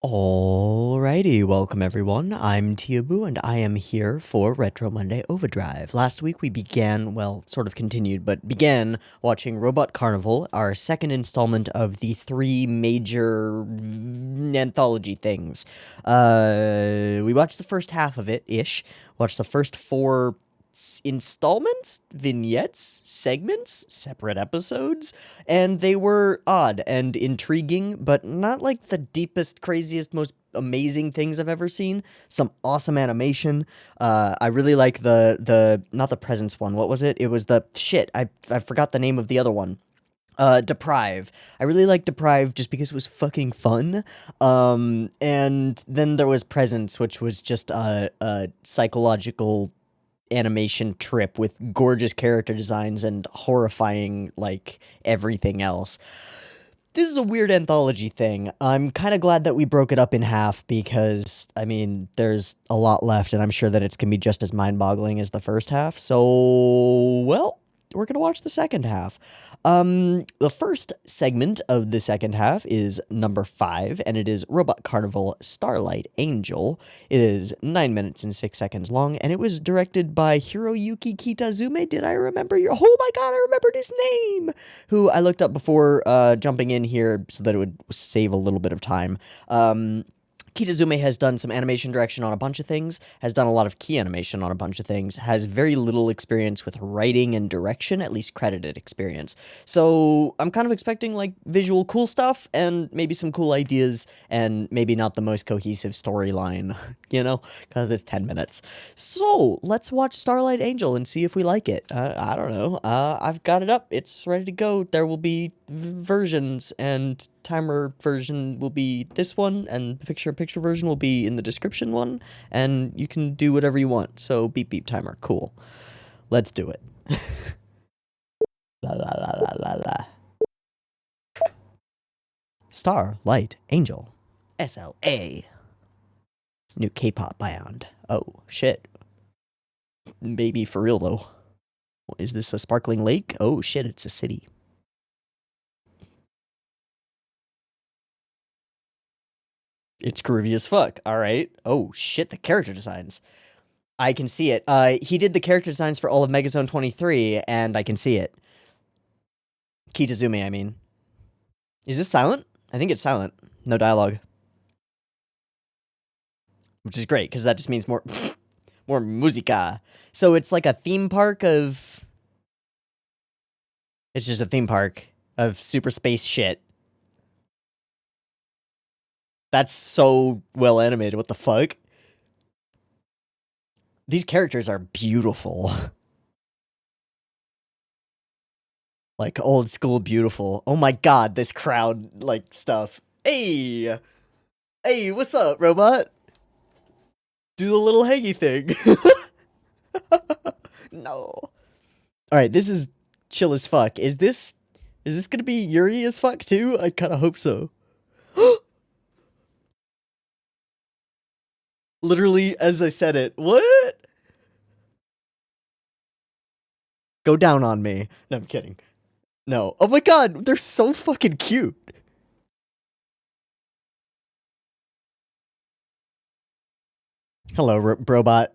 Alrighty, welcome everyone. I'm Teeaboo and I am here for Retro Monday OVAdrive. Last week we began, well, sort of continued, but began watching Robot Carnival, our second installment of the three major anthology things. We watched the first half of it-ish, watched the first four installments, vignettes, segments, separate episodes, and they were odd and intriguing, but not like the deepest, craziest, most amazing things I've ever seen. Some awesome animation. I really like the not the presents one. What was it? It was the shit. I forgot the name of the other one. Deprive. I really like Deprive just because it was fucking fun. And then there was Presence, which was just a psychological animation trip with gorgeous character designs and horrifying, like, everything else. This is a weird anthology thing. I'm kind of glad that we broke it up in half because, I mean, there's a lot left and I'm sure that it's going to be just as mind-boggling as the first half. So, well, we're going to watch the second half. The first segment of the second half is number 5, and it is Robot Carnival Starlight Angel. It is 9 minutes and 6 seconds long, and it was directed by Hiroyuki Kitazume. Did I remember your... Oh my god, I remembered his name! Who I looked up before jumping in here so that it would save a little bit of time. Kitazume has done some animation direction on a bunch of things, has done a lot of key animation on a bunch of things, has very little experience with writing and direction, at least credited experience. So I'm kind of expecting, like, visual cool stuff and maybe some cool ideas and maybe not the most cohesive storyline, you know, because it's 10 minutes. So let's watch Starlight Angel and see if we like it. I don't know. I've got it up. It's ready to go. There will be versions, and timer version will be this one, and picture-in-picture version will be in the description one, and you can do whatever you want. So beep beep timer, cool. Let's do it. La la la la la la. Starlight Angel. SLA. New K-pop band. Oh, shit. Maybe for real, though. Is this a sparkling lake? Oh, shit, it's a city. It's groovy as fuck. All right. Oh, shit, the character designs. I can see it. He did the character designs for all of Megazone 23, and I can see it. Kitazume, I mean. Is this silent? I think it's silent. No dialogue. Which is great, because that just means more... more musica. So it's like a theme park of... It's just a theme park of super space shit. That's so well animated. What the fuck? These characters are beautiful. Like, old school beautiful. Oh my god, this crowd, like, stuff. Hey! Hey, what's up, robot? Do the little haggy thing. No. Alright, this is chill as fuck. Is this gonna be Yuri as fuck, too? I kinda hope so. Literally, as I said it. What? Go down on me. No, I'm kidding. No. Oh my god, they're so fucking cute. Hello, Brobot.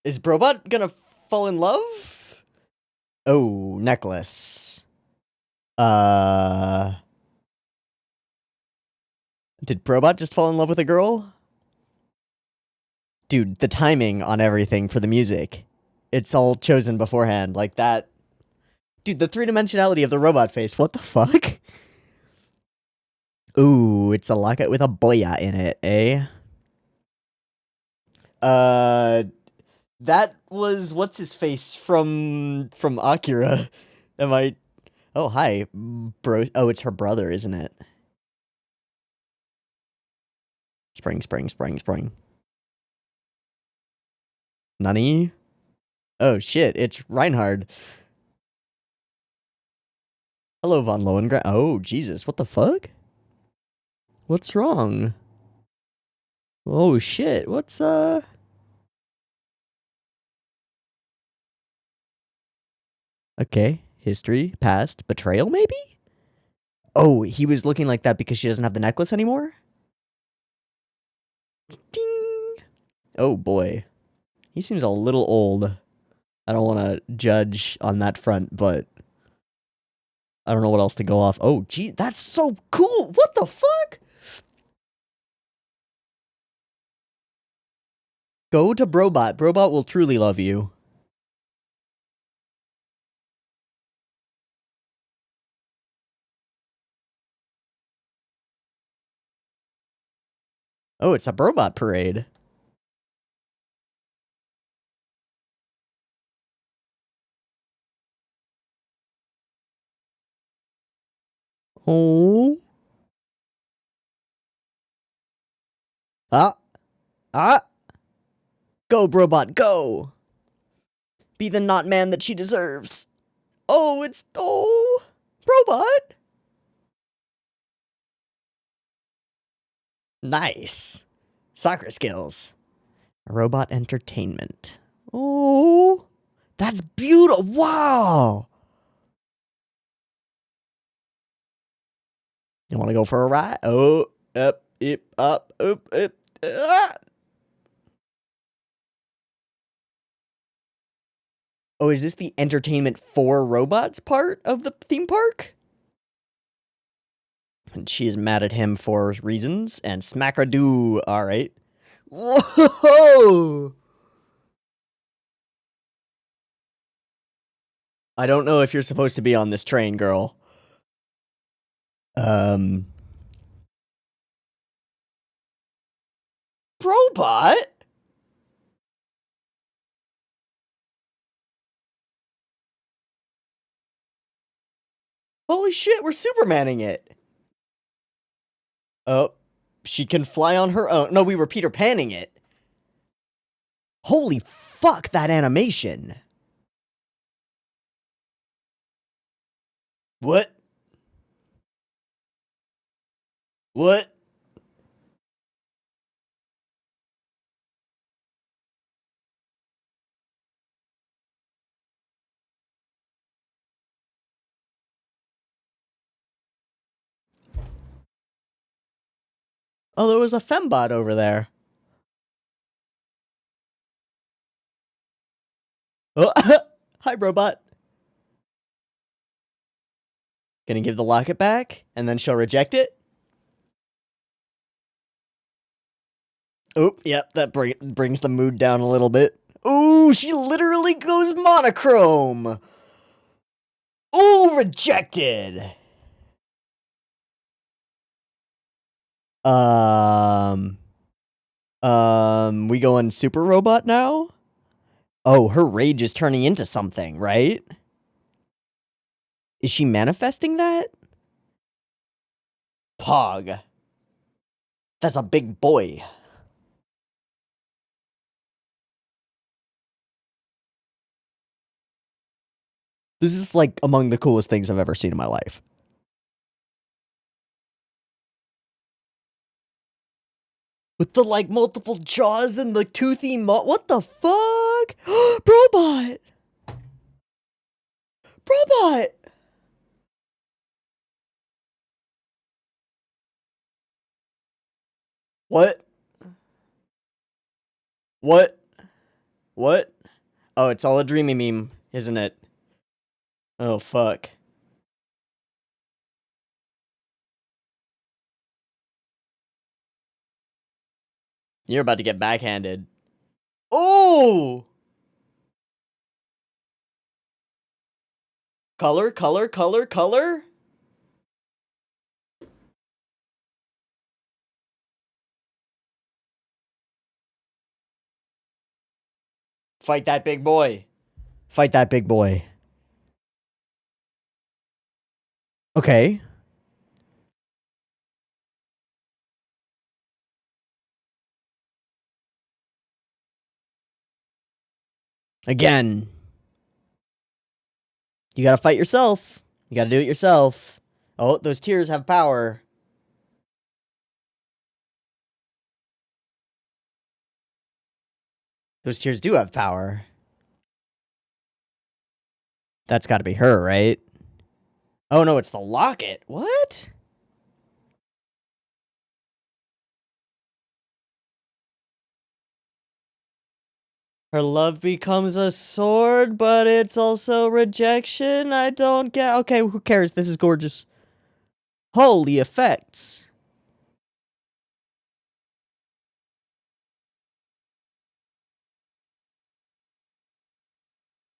Is Brobot gonna fall in love? Oh, necklace. Did Brobot just fall in love with a girl? Dude, the timing on everything for the music. It's all chosen beforehand, like that. Dude, the three-dimensionality of the robot face, what the fuck? Ooh, it's a locket with a boya in it, eh? That was what's his face from Akira. Am I? Oh, hi, bro. Oh, it's her brother, isn't it? Spring, spring, spring, spring. Nani? Oh shit, it's Reinhard. Hello, Von Lohengrin. Oh, Jesus, what the fuck? What's wrong? Oh shit, what's Okay, history, past, betrayal maybe? Oh, he was looking like that because she doesn't have the necklace anymore? Ding! Oh boy. He seems a little old. I don't want to judge on that front, but I don't know what else to go off. Oh, gee, that's so cool! What the fuck? Go to Brobot. Brobot will truly love you. Oh, it's a Brobot parade. Oh. Ah. Ah. Go, Brobot, go! Be the not man that she deserves. Oh, it's... Oh! Brobot! Nice. Soccer skills. Robot entertainment. Oh, that's beautiful. Wow. You want to go for a ride? Oh, up, up, up. Ah. Oh, is this the entertainment for robots part of the theme park? And she is mad at him for reasons, and smack-a-doo. All right. Whoa! I don't know if you're supposed to be on this train, girl. Robot? Holy shit, we're Supermaning it. Oh, she can fly on her own. No, we were Peter Panning it. Holy fuck, that animation. What? What? Oh, there was a fembot over there. Oh, hi, robot. Gonna give the locket back, and then she'll reject it? Oop, yep, that brings the mood down a little bit. Ooh, she literally goes monochrome. Ooh, rejected. We going super robot now? Oh, her rage is turning into something, right? Is she manifesting that? Pog. That's a big boy. This is like among the coolest things I've ever seen in my life. With the like multiple jaws and the toothy what the fuck? Brobot! Brobot! What? What? What? Oh, it's all a dreamy meme, isn't it? Oh, fuck. You're about to get backhanded. Oh! Color, color, color, color? Fight that big boy. Fight that big boy. Okay. Again. You gotta fight yourself. You gotta do it yourself. Oh, those tears have power. Those tears do have power. That's gotta be her, right? Oh no, it's the locket. What? Her love becomes a sword, but it's also rejection. I don't get. Okay, who cares? This is gorgeous. Holy effects.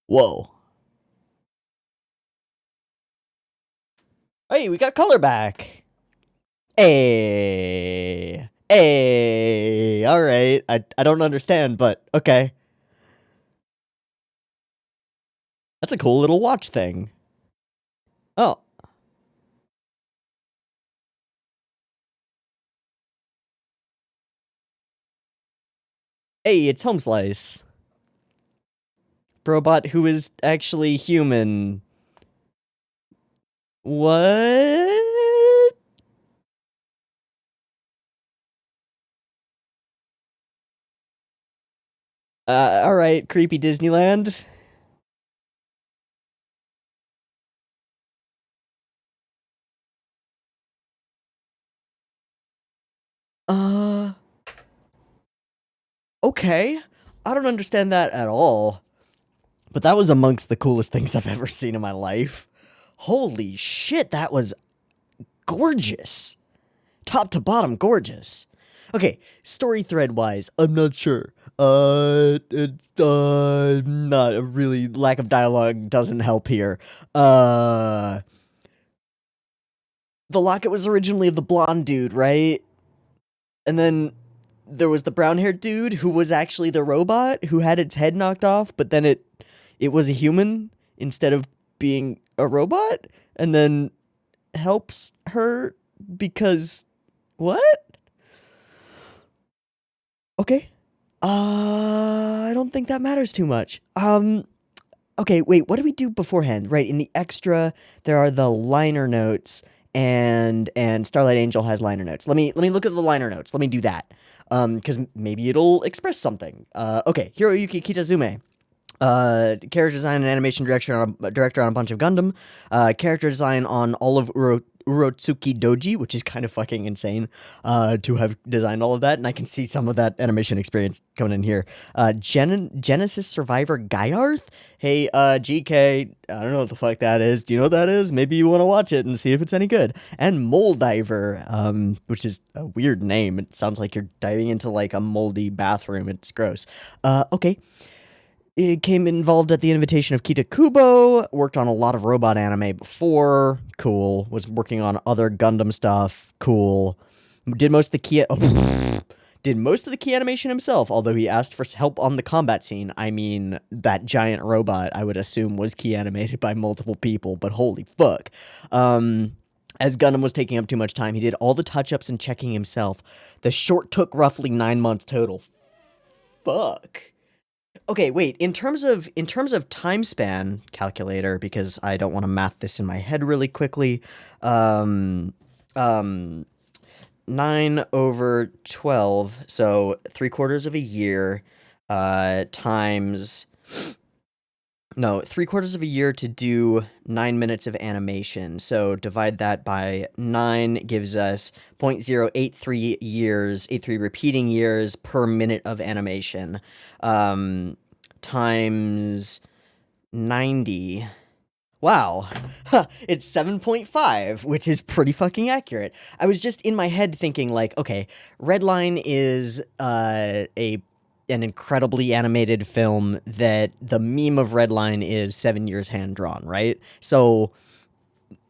Whoa. Hey, we got color back. Hey. Hey. All right. I don't understand, but okay. That's a cool little watch thing. Oh. Hey, it's Home Slice. Robot who is actually human. What? Alright, creepy Disneyland. Uh, okay. I don't understand that at all. But that was amongst the coolest things I've ever seen in my life. Holy shit, that was gorgeous. Top to bottom gorgeous. Okay, story thread wise, I'm not sure. Not a really lack of dialogue doesn't help here. The locket was originally of the blonde dude, right? And then there was the brown-haired dude who was actually the robot who had its head knocked off, but then it was a human instead of being a robot, and then helps her because what? Okay. I don't think that matters too much. Okay, wait, what do we do beforehand? Right, in the extra, there are the liner notes, and Starlight Angel has liner notes. Let me look at the liner notes. Let me do that. Because maybe it'll express something. Okay, Hiroyuki Kitazume. Character design and animation director on a bunch of Gundam. Character design on all of Urotsuki Doji, which is kind of fucking insane to have designed all of that, and I can see some of that animation experience coming in here. Genesis Survivor Gaiarth? Hey, GK, I don't know what the fuck that is. Do you know what that is? Maybe you want to watch it and see if it's any good. And Moldiver, which is a weird name. It sounds like you're diving into like a moldy bathroom. It's gross. Okay. It came involved at the invitation of Kita Kubo, worked on a lot of robot anime before, cool. Was working on other Gundam stuff, cool. Did most of the key did most of the key animation himself, although he asked for help on the combat scene. I mean, that giant robot, I would assume, was key animated by multiple people, but holy fuck. As Gundam was taking up too much time, he did all the touch-ups and checking himself. The short took roughly 9 months total. Fuck. Okay, wait. In terms of time span calculator, because I don't want to math this in my head really quickly. Um, um, 9/12, so 3/4 of a year, times. No, 3/4 of a year to do 9 minutes of animation. So divide that by 9 gives us 0.083 years, 83 repeating years per minute of animation. Times 90. Wow. Huh, it's 7.5, which is pretty fucking accurate. I was just in my head thinking like, okay, Redline is an incredibly animated film that the meme of Redline is 7 years hand drawn, right? So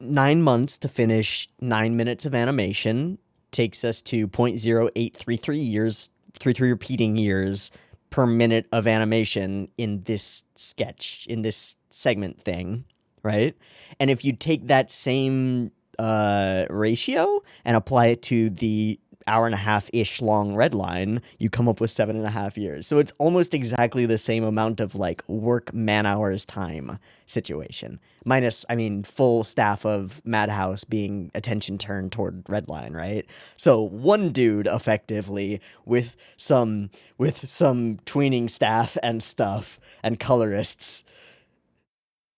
9 months to finish 9 minutes of animation takes us to 0.0833 years, 33 repeating years per minute of animation in this sketch, in this segment thing, right? And if you take that same ratio and apply it to the hour and a half-ish long red line, you come up with 7.5 years. So it's almost exactly the same amount of like work man hours time situation. Minus, I mean, full staff of Madhouse being attention turned toward Redline, right? So one dude effectively with some tweening staff and stuff and colorists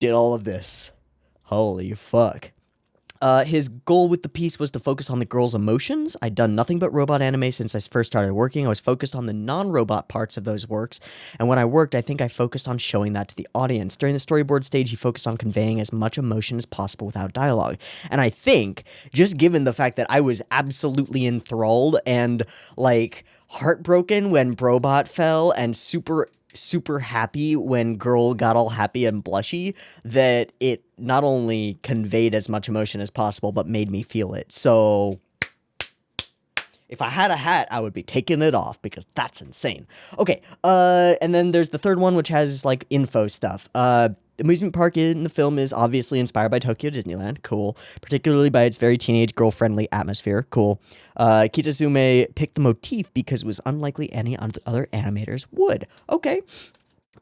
did all of this. Holy fuck. His goal with the piece was to focus on the girl's emotions. I'd done nothing but robot anime since I first started working. I was focused on the non-robot parts of those works, and when I worked, I think I focused on showing that to the audience. During the storyboard stage, he focused on conveying as much emotion as possible without dialogue. And I think, just given the fact that I was absolutely enthralled and, like, heartbroken when Brobot fell and super happy when girl got all happy and blushy, that it not only conveyed as much emotion as possible but made me feel it. So if I had a hat, I would be taking it off because that's insane. Okay, and then there's the third one, which has like info stuff. The amusement park in the film is obviously inspired by Tokyo Disneyland. Cool. Particularly by its very teenage girl-friendly atmosphere. Cool. Kitasume picked the motif because it was unlikely any other animators would. Okay.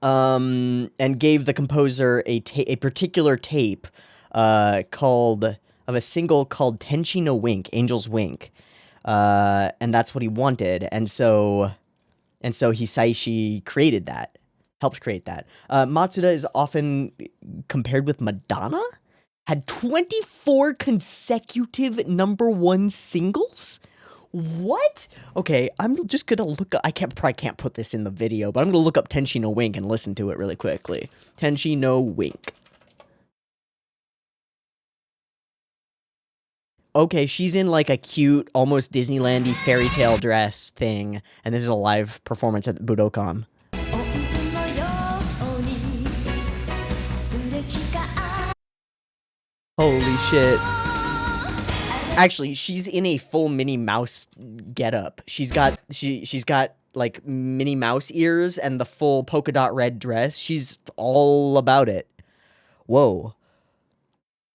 And gave the composer a particular tape of a single called Tenchi no Wink, Angel's Wink. And that's what he wanted. And so Hisaishi created that. Helped create that. Matsuda is often compared with Madonna. Had 24 consecutive #1 singles? What? Okay, I'm just gonna look up. Probably can't put this in the video, but I'm gonna look up Tenchi no Wink and listen to it really quickly. Tenchi no Wink. Okay, she's in like a cute, almost Disneyland-y fairy tale dress thing, and this is a live performance at Budokan. Holy shit. Actually, she's in a full Minnie Mouse getup. She's got like Minnie Mouse ears and the full polka dot red dress. She's all about it. Whoa.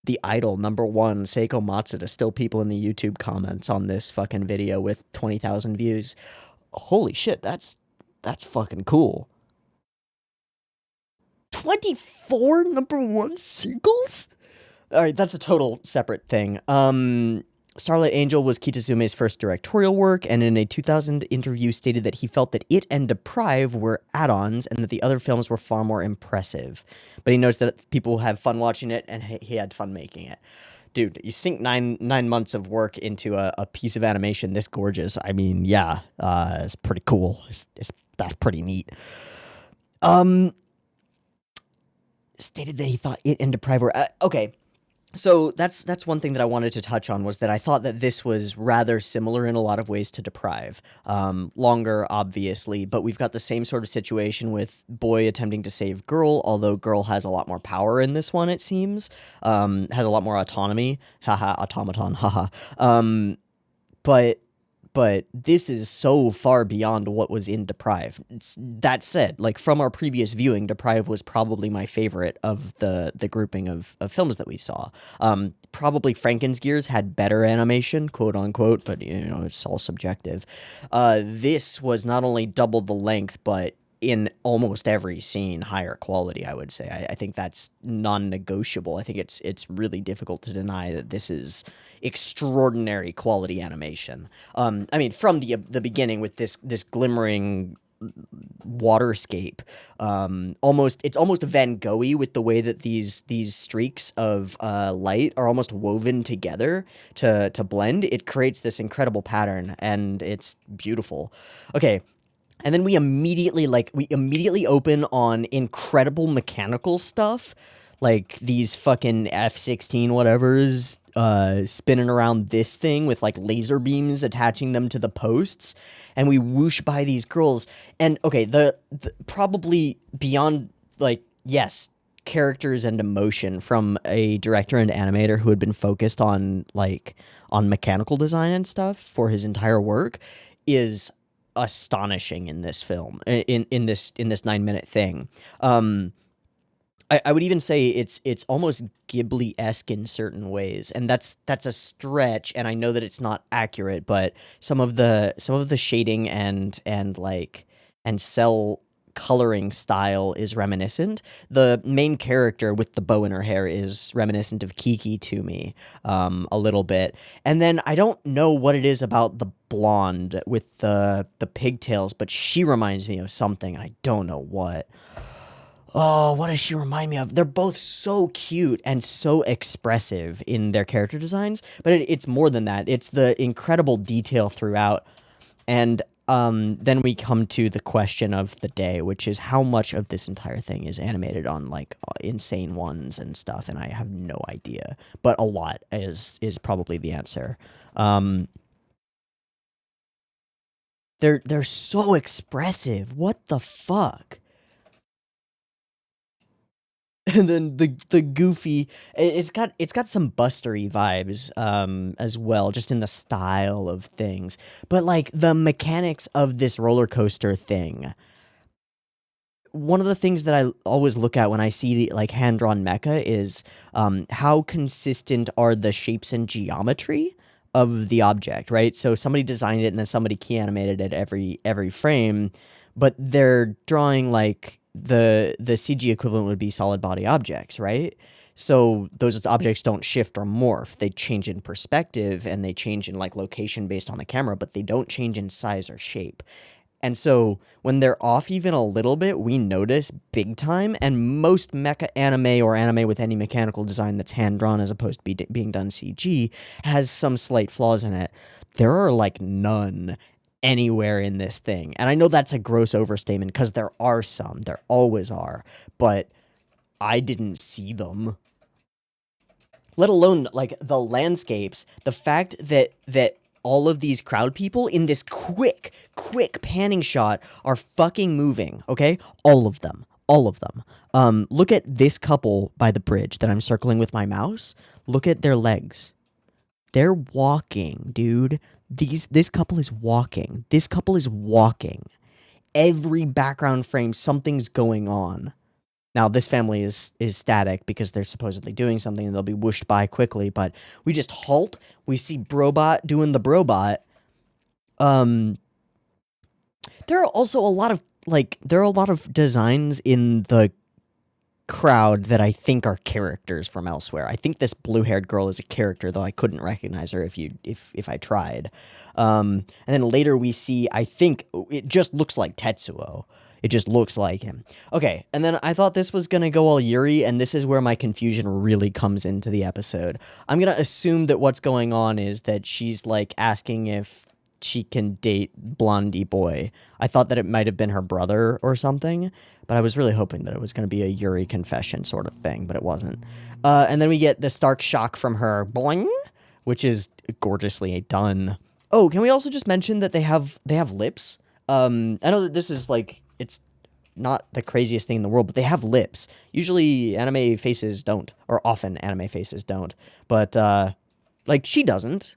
The idol #1, Seiko Matsuda. Still people in the YouTube comments on this fucking video with 20,000 views. Holy shit, that's fucking cool. 24 #1 singles? Alright, that's a total separate thing. Starlight Angel was Kitasume's first directorial work, and in a 2000 interview stated that he felt that it and Deprive were add-ons, and that the other films were far more impressive. But he knows that people have fun watching it, and he had fun making it. Dude, you sink nine months of work into a piece of animation this gorgeous. I mean, yeah, it's pretty cool. That's pretty neat. Stated that he thought it and Deprive were... okay. So that's one thing that I wanted to touch on, was that I thought that this was rather similar in a lot of ways to Deprive. Longer, obviously, but we've got the same sort of situation with boy attempting to save girl, although girl has a lot more power in this one, it seems. Has a lot more autonomy. Haha, automaton, haha. But this is so far beyond what was in Deprive. That said, like, from our previous viewing, Deprive was probably my favorite of the grouping of films that we saw. Probably Franken's had better animation, quote unquote, but, you know, it's all subjective. This was not only double the length, but in almost every scene, higher quality, I would say. I think that's non-negotiable. I think it's really difficult to deny that this is extraordinary quality animation. I mean, from the beginning with this glimmering waterscape, it's almost Van Gogh-y with the way that these streaks of light are almost woven together to blend. It creates this incredible pattern, and it's beautiful. Okay. And then we immediately open on incredible mechanical stuff, like these fucking F-16 whatevers spinning around this thing with like laser beams attaching them to the posts, and we whoosh by these girls. And okay, the probably beyond, like, yes, characters and emotion from a director and animator who had been focused on mechanical design and stuff for his entire work is astonishing in this film, in this 9-minute thing. I would even say it's almost Ghibli-esque in certain ways, and that's a stretch, and I know that it's not accurate, but some of the shading and cell coloring style is reminiscent. The main character with the bow in her hair is reminiscent of Kiki to me, a little bit. And then I don't know what it is about the blonde with the pigtails, but she reminds me of something. I don't know what. Oh, what does she remind me of? They're both so cute and so expressive in their character designs, but it's more than that. It's the incredible detail throughout. And then we come to the question of the day, which is how much of this entire thing is animated on like insane ones and stuff, and I have no idea. But a lot is probably the answer. They're so expressive. What the fuck? And then the goofy, it's got some bustery vibes as well, just in the style of things. But like the mechanics of this roller coaster thing, one of the things that I always look at when I see like hand drawn mecha is how consistent are the shapes and geometry of the object, right? So somebody designed it and then somebody key animated it every frame, but they're drawing like the CG equivalent would be solid body objects, right? So those objects don't shift or morph. They change in perspective and they change in like location based on the camera, but they don't change in size or shape. And so when they're off even a little bit, we notice big time. And most mecha anime or anime with any mechanical design that's hand drawn as opposed to being done CG has some slight flaws in it. There are like none anywhere in this thing. And I know that's a gross overstatement because there are some. There always are. But I didn't see them. Let alone like the landscapes, the fact that all of these crowd people in this quick panning shot are fucking moving, okay? All of them. Look at this couple by the bridge that I'm circling with my mouse. Look at their legs. They're walking, dude. This couple is walking. This couple is walking. Every background frame, something's going on. Now, this family is static because they're supposedly doing something and they'll be whooshed by quickly, but we just halt. We see Brobot doing the Brobot. There are also a lot of designs in the crowd that I think are characters from elsewhere. I think this blue-haired girl is a character, though I couldn't recognize her if I tried. And then later we see, I think it just looks like Tetsuo. It just looks like him. Okay, and then I thought this was going to go all Yuri, and this is where my confusion really comes into the episode. I'm going to assume that what's going on is that she's, like, asking if she can date Blondie Boy. I thought that it might have been her brother or something, but I was really hoping that it was going to be a Yuri confession sort of thing, but it wasn't. And then we get the stark shock from her, boing, which is gorgeously done. Oh, can we also just mention that they have lips? I know that this is, like, it's not the craziest thing in the world, but they have lips. Usually anime faces don't, or often anime faces don't. But, like, she doesn't.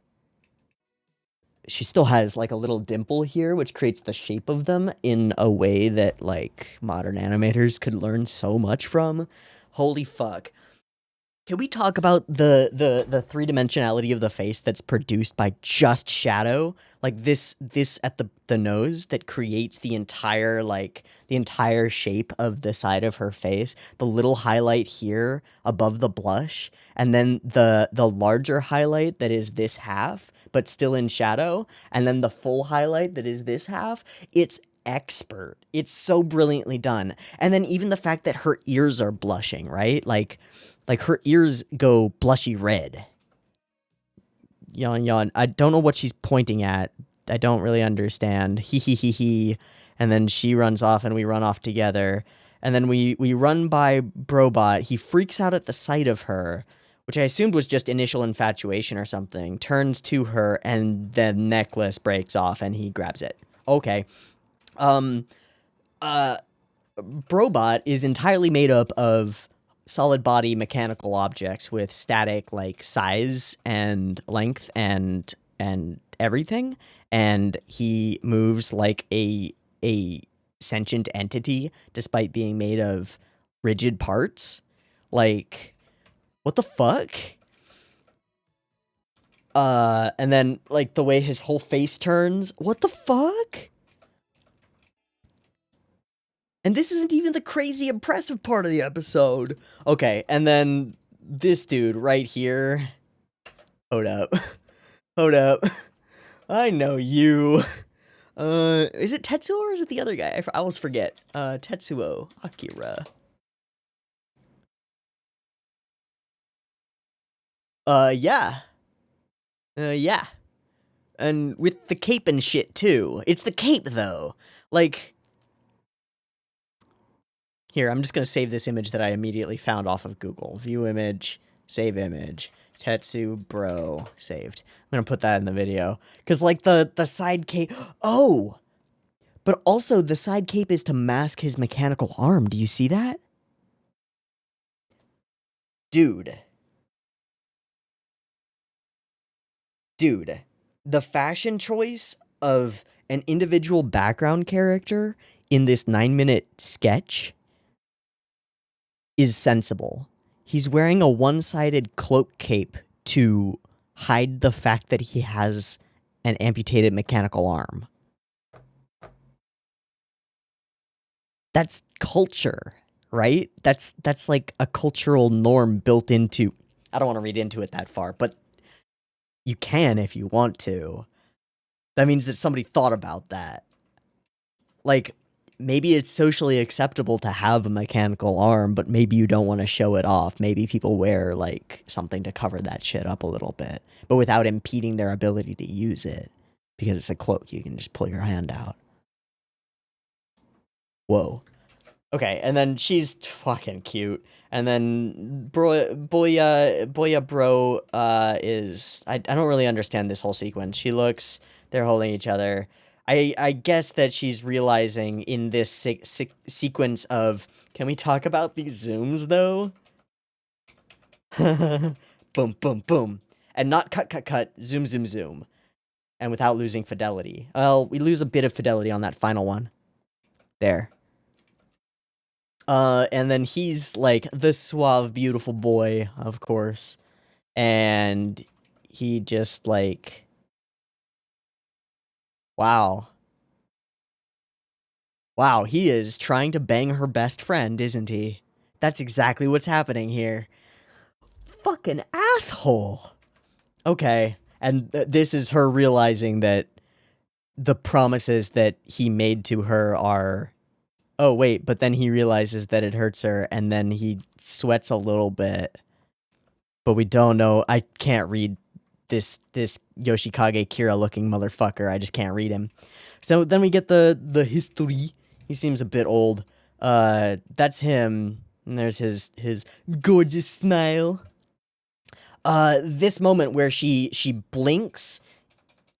She still has, like, a little dimple here, which creates the shape of them in a way that, like, modern animators could learn so much from. Holy fuck. Can we talk about the three-dimensionality of the face that's produced by just shadow? Like this at the nose that creates the entire shape of the side of her face. The little highlight here above the blush, and then the larger highlight that is this half, but still in shadow, and then the full highlight that is this half. It's expert. It's so brilliantly done. And then even the fact that her ears are blushing, right? Like her ears go blushy red. Yawn. I don't know what she's pointing at. I don't really understand. He. And then she runs off and we run off together. And then we run by Brobot. He freaks out at the sight of her, which I assumed was just initial infatuation or something. Turns to her and the necklace breaks off and he grabs it. Okay. Brobot is entirely made up of solid body mechanical objects with static like size and length and everything, and he moves like a sentient entity despite being made of rigid parts. Like, what the fuck? And then like the way his whole face turns, what the fuck? And this isn't even the crazy impressive part of the episode. Okay, and then this dude right here. Hold up. Hold up. I know you. Is it Tetsuo or is it the other guy? I always forget. Tetsuo Akira. Yeah. Yeah. And with the cape and shit, too. It's the cape, though. Like, here, I'm just gonna save this image that I immediately found off of Google. View image, save image. Tetsu bro saved. I'm gonna put that in the video. Cause like the side cape, oh! But also the side cape is to mask his mechanical arm. Do you see that? Dude. Dude. The fashion choice of an individual background character in this 9-minute sketch is sensible. He's wearing a one-sided cloak cape to hide the fact that he has an amputated mechanical arm. That's culture, right? That's like a cultural norm built into... I don't want to read into it that far, but you can if you want to. That means that somebody thought about that. Like, maybe it's socially acceptable to have a mechanical arm, but maybe you don't want to show it off. Maybe people wear, like, something to cover that shit up a little bit, but without impeding their ability to use it. Because it's a cloak, you can just pull your hand out. Whoa. Okay, and then she's fucking cute. And then Boya Bro is... I don't really understand this whole sequence. She looks... They're holding each other. I guess that she's realizing in this sequence of... Can we talk about these zooms, though? Boom, boom, boom. And not cut, cut, cut. Zoom, zoom, zoom. And without losing fidelity. Well, we lose a bit of fidelity on that final one. There. And then he's, like, the suave, beautiful boy, of course. And he just, like... Wow. Wow, he is trying to bang her best friend, isn't he? That's exactly what's happening here. Fucking asshole. Okay, and this is her realizing that the promises that he made to her are... Oh, wait, but then he realizes that it hurts her, and then he sweats a little bit. But we don't know. I can't read this Yoshikage Kira-looking motherfucker. I just can't read him. So then we get the history. He seems a bit old. That's him. And there's his gorgeous smile. This moment where she blinks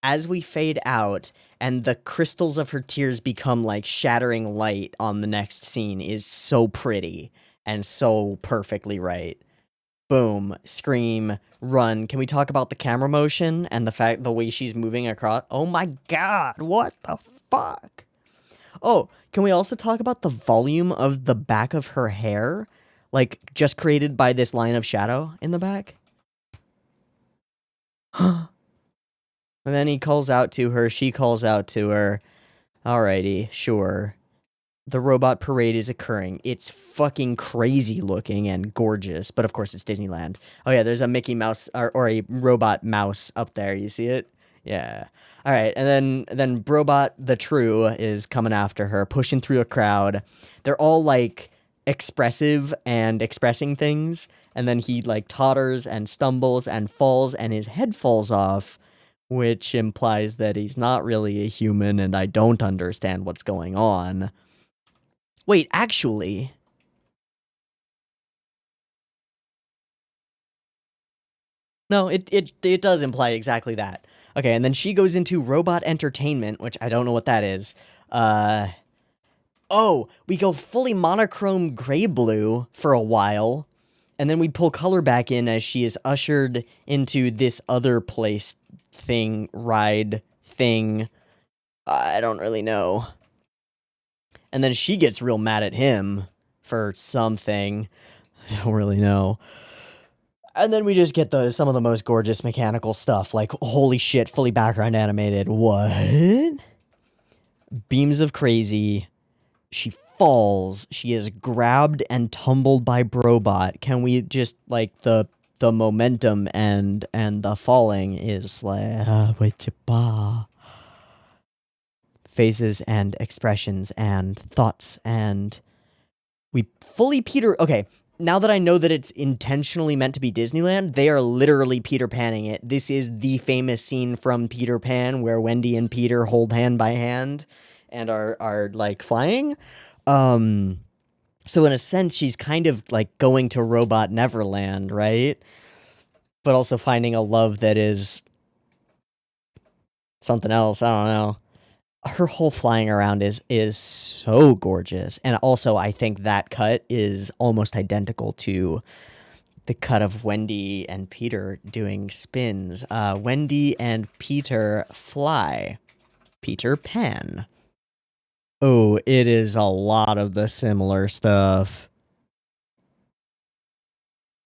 as we fade out, and the crystals of her tears become like shattering light on the next scene is so pretty and so perfectly right. Boom, scream, run. Can we talk about the camera motion and the way she's moving across? Oh my god, what the fuck? Oh, can we also talk about the volume of the back of her hair? Like, just created by this line of shadow in the back? And then he calls out to her, she calls out to her. Alrighty, sure. The robot parade is occurring. It's fucking crazy looking and gorgeous, but of course it's Disneyland. Oh yeah, there's a Mickey Mouse, or a robot mouse up there, you see it? Yeah. Alright, and then Brobot the True is coming after her, pushing through a crowd. They're all, like, expressive and expressing things, and then he, like, totters and stumbles and falls, and his head falls off, which implies that he's not really a human, and I don't understand what's going on. Wait, actually... No, it does imply exactly that. Okay, and then she goes into robot entertainment, which I don't know what that is. Oh, we go fully monochrome gray-blue for a while, and then we pull color back in as she is ushered into this other place thing, ride thing. I don't really know. And then she gets real mad at him for something. I don't really know. And then we just get some of the most gorgeous mechanical stuff, like, holy shit, fully background animated. What? Beams of crazy. She falls. She is grabbed and tumbled by Brobot. Can we just, like, the momentum and the falling is like... faces and expressions and thoughts, and we fully Peter... Okay, now that I know that it's intentionally meant to be Disneyland, they are literally Peter Panning it. This is the famous scene from Peter Pan where Wendy and Peter hold hand by hand and are like flying. So in a sense, she's kind of like going to Robot Neverland, right? But also finding a love that is something else. I don't know. Her whole flying around is so gorgeous. And also I think that cut is almost identical to the cut of Wendy and Peter doing spins. Wendy and Peter fly. Peter Pan. Oh, it is a lot of the similar stuff.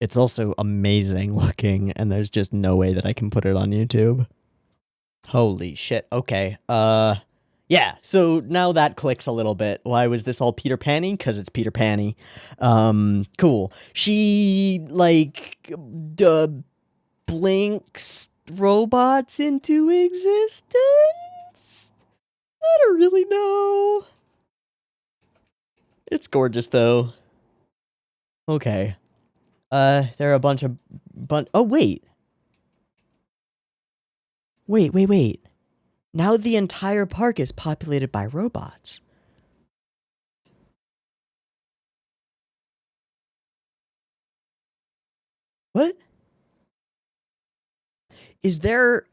It's also amazing looking, and there's just no way that I can put it on YouTube. Holy shit. Okay. Yeah, so now that clicks a little bit. Why was this all Peter Panny? Because it's Peter Panny. Cool. She, like, blinks robots into existence? I don't really know. It's gorgeous, though. Okay. There are a bunch of... Oh, wait. Wait. Now the entire park is populated by robots. What? Is there...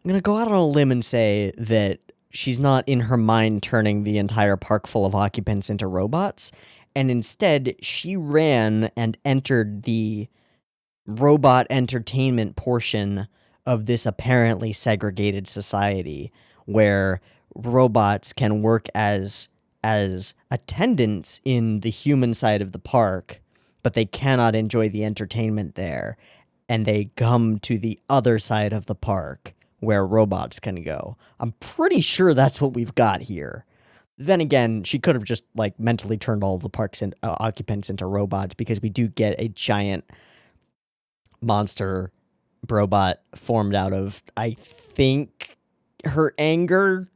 I'm gonna go out on a limb and say that she's not in her mind turning the entire park full of occupants into robots, and instead she ran and entered the robot entertainment portion of this apparently segregated society where robots can work as attendants in the human side of the park, but they cannot enjoy the entertainment there, and they come to the other side of the park where robots can go. I'm pretty sure that's what we've got here. Then again, she could have just like mentally turned all of the park's occupants into robots, because we do get a giant monster robot formed out of, I think, her anger,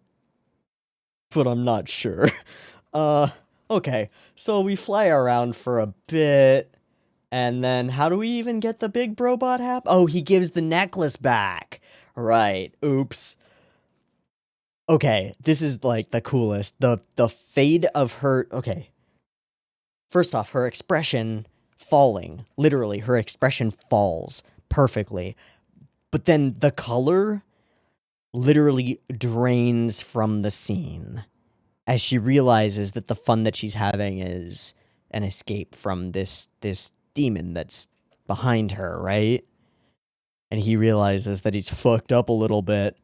but I'm not sure. Okay, so we fly around for a bit, and then how do we even get the big robot Oh, he gives the necklace back. Right, oops. Okay, this is like the coolest. The fade of her, okay. First off, her expression falling, literally, her expression falls perfectly. But then the color literally drains from the scene as she realizes that the fun that she's having is an escape from this demon that's behind her, right? And he realizes that he's fucked up a little bit.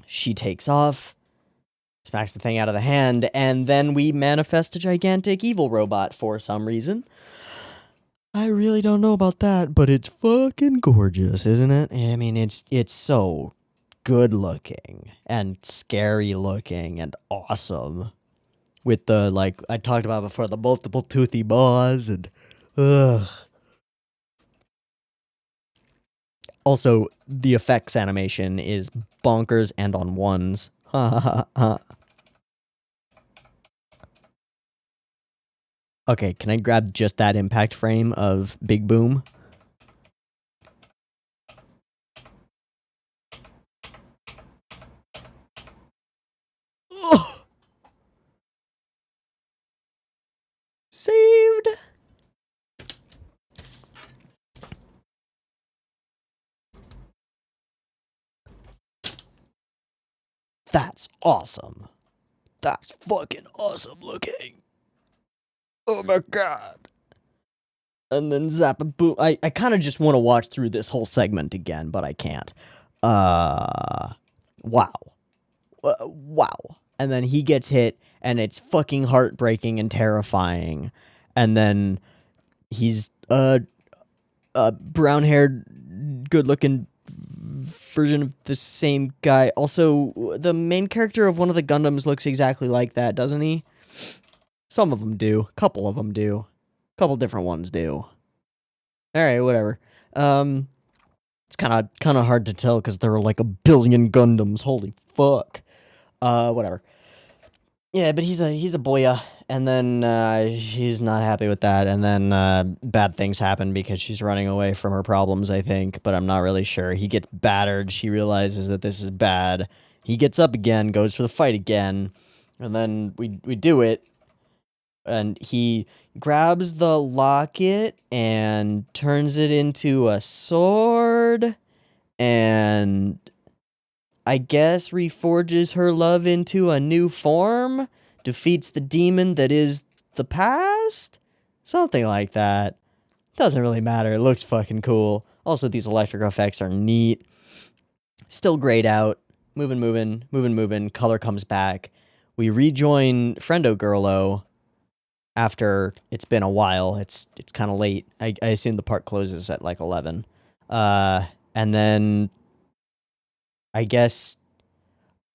She takes off, smacks the thing out of the hand, and then we manifest a gigantic evil robot for some reason. I really don't know about that, but it's fucking gorgeous, isn't it? I mean, it's so good looking and scary looking and awesome. With the, like I talked about before, the multiple toothy maws and ugh. Also, the effects animation is bonkers and on ones. Ha ha ha ha. Okay, can I grab just that impact frame of Big Boom? Oh! Saved! That's awesome. That's fucking awesome looking. Oh my god. And then zap and boom. I kind of just want to watch through this whole segment again, but I can't. Wow. Wow. And then he gets hit, and it's fucking heartbreaking and terrifying. And then he's a brown-haired, good-looking version of the same guy. Also, the main character of one of the Gundams looks exactly like that, doesn't he? Some of them do. A couple of them do. A couple different ones do. Alright, whatever. It's kind of hard to tell because there are like a billion Gundams. Holy fuck. Whatever. Yeah, but he's a boya, and then she's not happy with that, and then bad things happen because she's running away from her problems, I think, but I'm not really sure. He gets battered, she realizes that this is bad. He gets up again, goes for the fight again, and then we do it, and he grabs the locket and turns it into a sword, and I guess reforges her love into a new form, defeats the demon that is the past? Something like that. Doesn't really matter, it looks fucking cool. Also, these electric effects are neat. Still grayed out. Moving. Color comes back. We rejoin Friendo Girlo after it's been a while. It's kind of late. I assume the park closes at like 11. And then I guess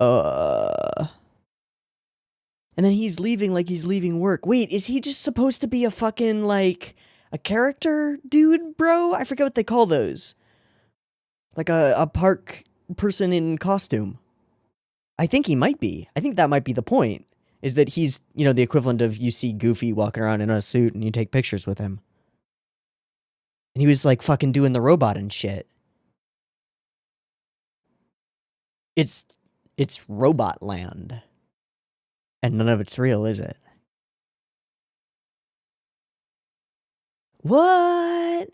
and then he's leaving like he's leaving work. Wait, is he just supposed to be a fucking, like, a character dude, bro? I forget what they call those. Like a park person in costume. I think he might be. I think that might be the point. Is that he's, you know, the equivalent of you see Goofy walking around in a suit and you take pictures with him. And he was, like, fucking doing the robot and shit. It's robot land. And none of it's real, is it? What?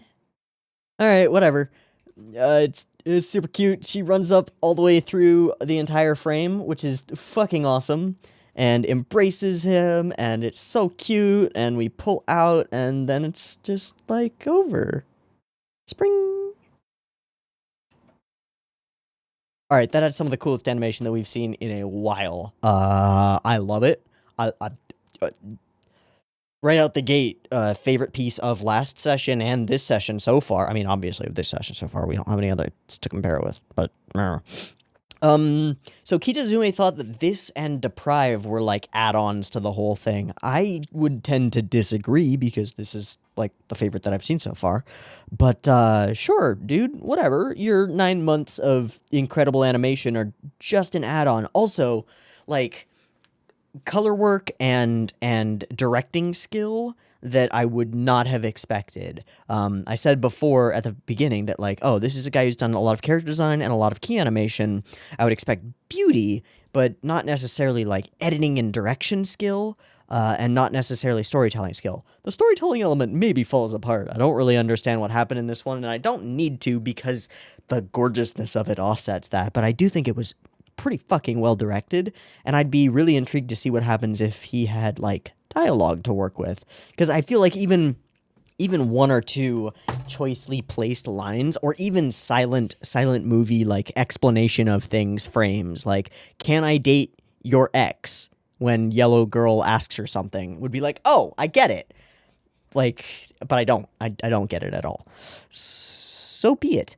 Alright, whatever. It's super cute. She runs up all the way through the entire frame, which is fucking awesome, and embraces him, and it's so cute, and we pull out, and then it's just, like, over. Spring! Alright, that had some of the coolest animation that we've seen in a while. I love it. I right out the gate, favorite piece of last session and this session so far. I mean, obviously, this session so far, we don't have any others to compare it with, but so Kitazume thought that this and Deprive were like add-ons to the whole thing. I would tend to disagree because this is like the favorite that I've seen so far. But sure, dude, whatever. Your 9 months of incredible animation are just an add-on. Also, like, color work and directing skill that I would not have expected. I said before at the beginning that, like, oh, this is a guy who's done a lot of character design and a lot of key animation. I would expect beauty, but not necessarily like editing and direction skill, and not necessarily storytelling skill. The storytelling element maybe falls apart. I don't really understand what happened in this one, and I don't need to because the gorgeousness of it offsets that, but I do think it was pretty fucking well directed, and I'd be really intrigued to see what happens if he had, like, dialogue to work with, because I feel like even one or two choicely placed lines, or even silent movie, like, explanation of things frames, like, can I date your ex, when Yellow Girl asks her something, would be like, oh, I get it, like, but I don't get it at all. So be it.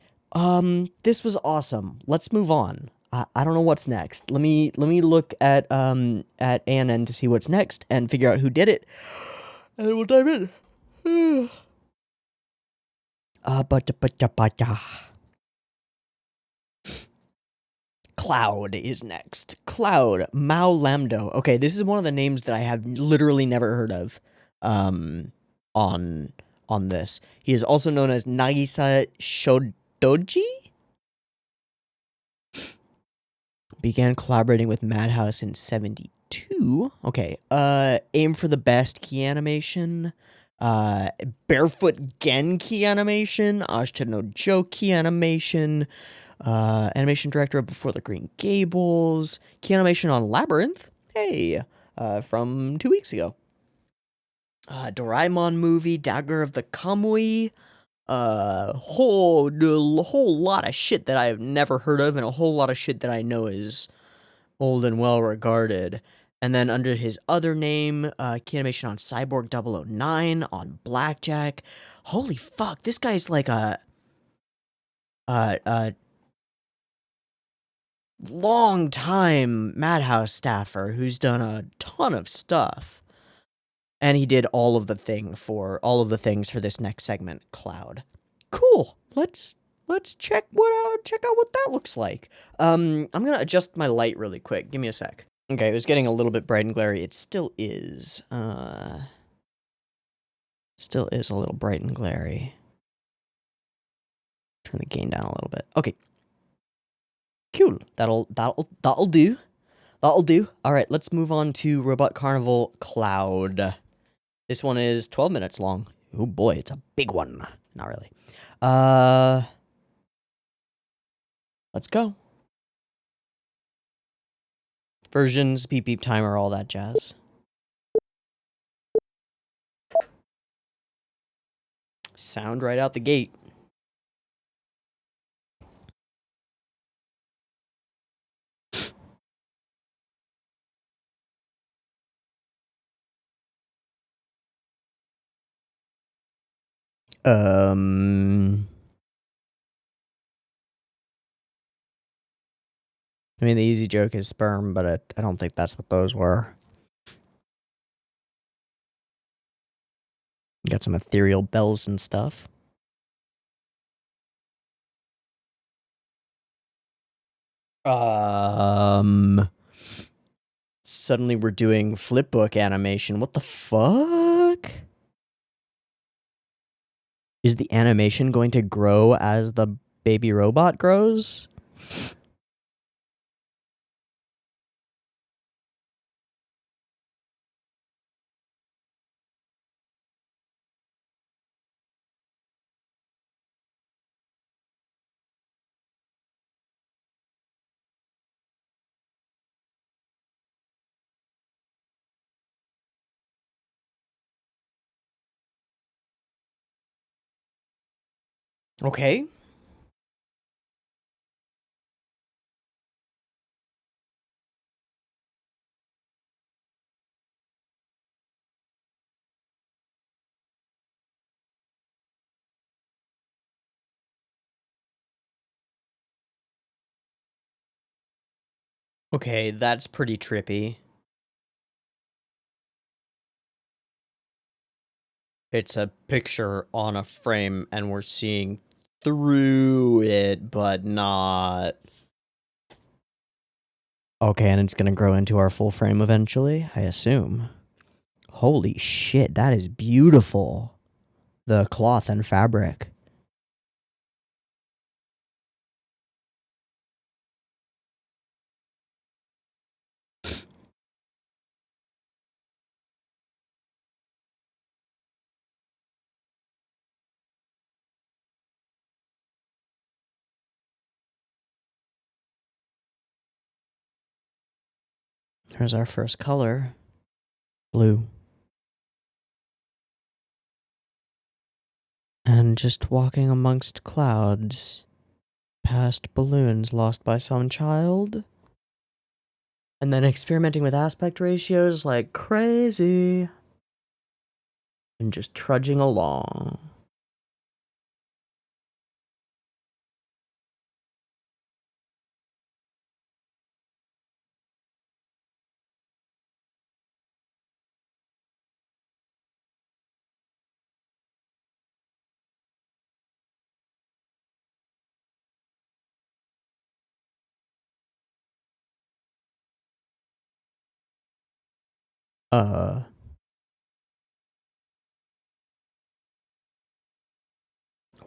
This was awesome. Let's move on. I don't know what's next. Let me look at ANN to see what's next and figure out who did it, and then we'll dive in. Cloud is next. Cloud Mao Lambdo. Okay, this is one of the names that I have literally never heard of. On this, he is also known as Nagisa Shodoji. Began collaborating with Madhouse in 72. Okay. Aim for the Best key animation. Barefoot Gen key animation. Ashita no Joe key animation. Animation director of Before the Green Gables. Key animation on Labyrinth. Hey. From 2 weeks ago. Doraemon movie. Dagger of the Kamui. Whole lot of shit that I have never heard of, and a whole lot of shit that I know is old and well regarded. And then under his other name, key animation on Cyborg 009, on Blackjack. Holy fuck, this guy's like a long time Madhouse staffer who's done a ton of stuff. And he did all of the things for this next segment, Cloud. Cool. Let's check out what that looks like. I'm gonna adjust my light really quick. Give me a sec. Okay, it was getting a little bit bright and glary. It still is. Still is a little bright and glary. Turn the gain down a little bit. Okay. Cool. That'll do. That'll do. All right, let's move on to Robot Carnival Cloud. This one is 12 minutes long. Oh boy, it's a big one. Not really. Let's go. Versions, PiP timer, all that jazz. Sound right out the gate. I mean, the easy joke is sperm, but I don't think that's what those were. Got some ethereal bells and stuff. Suddenly we're doing flipbook animation. What the fuck? Is the animation going to grow as the baby robot grows? Okay. Okay, that's pretty trippy. It's a picture on a frame and we're seeing through it, but not. Okay, and it's gonna grow into our full frame eventually, I assume. Holy shit, that is beautiful. The cloth and fabric. Here's our first color. Blue. And just walking amongst clouds. Past balloons lost by some child. And then experimenting with aspect ratios like crazy. And just trudging along.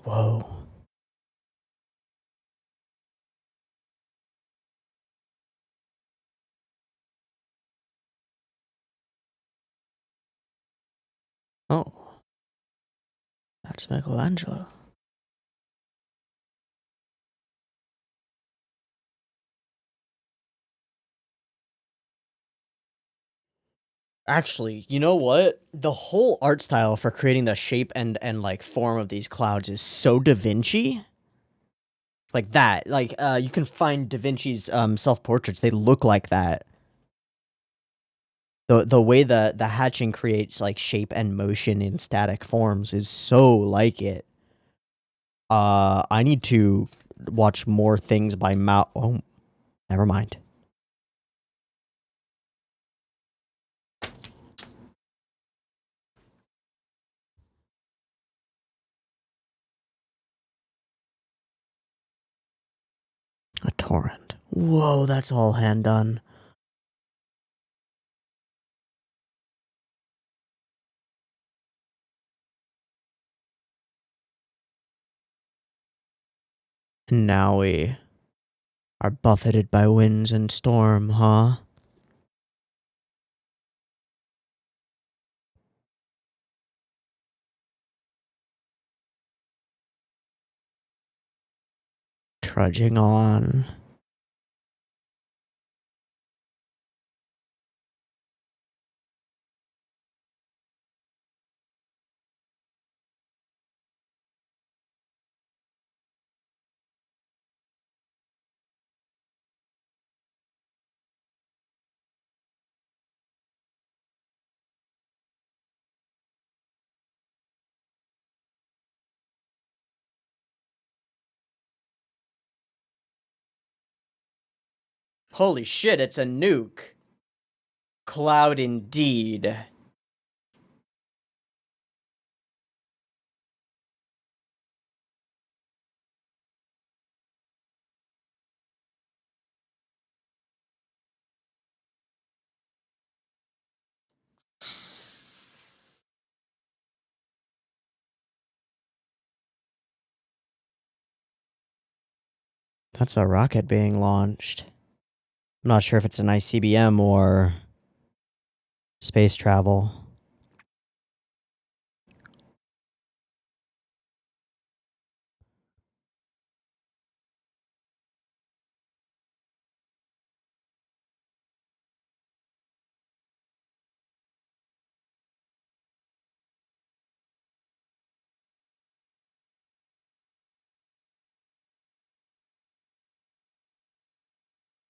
Whoa. Oh. That's Michelangelo. Actually, you know what? The whole art style for creating the shape and like form of these clouds is so Da Vinci. Like that. Like you can find Da Vinci's self-portraits. They look like that. The way the hatching creates like shape and motion in static forms is so like it. I need to watch more things by Mao. Oh, never mind. A torrent. Whoa, that's all hand done. And now we are buffeted by winds and storm, huh? Trudging on. Holy shit, it's a nuke. Cloud indeed. That's a rocket being launched. I'm not sure if it's an ICBM or space travel.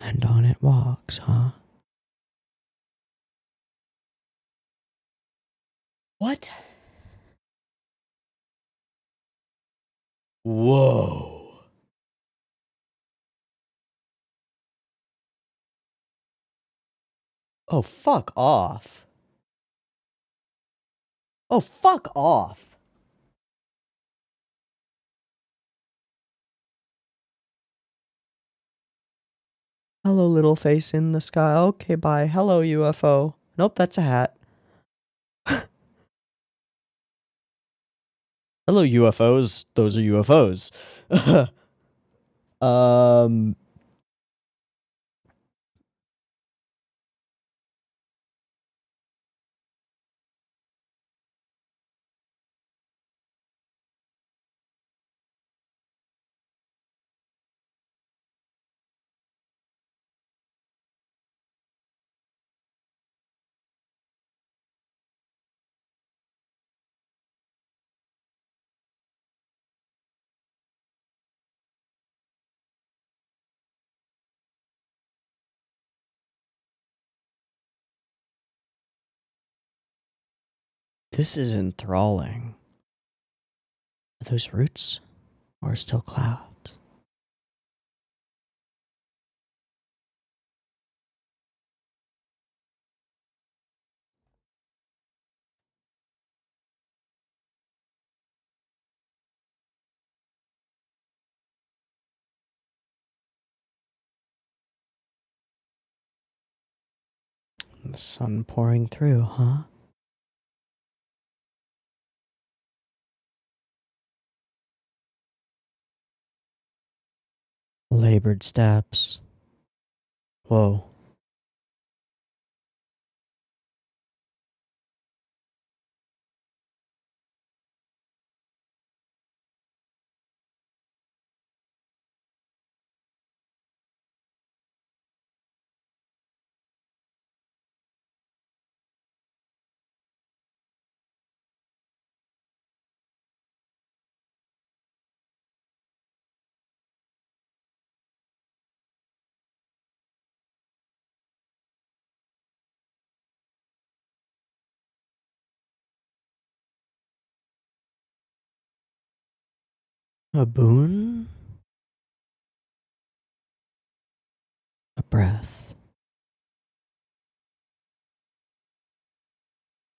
And on it walks, huh? What? Whoa. Oh, fuck off. Oh, fuck off. Hello, little face in the sky. Okay, bye. Hello, UFO. Nope, that's a hat. Hello, UFOs. Those are UFOs. um... This is enthralling. Are those roots? Or still clouds? The sun pouring through, huh? Labored steps. Whoa. A boon? A breath.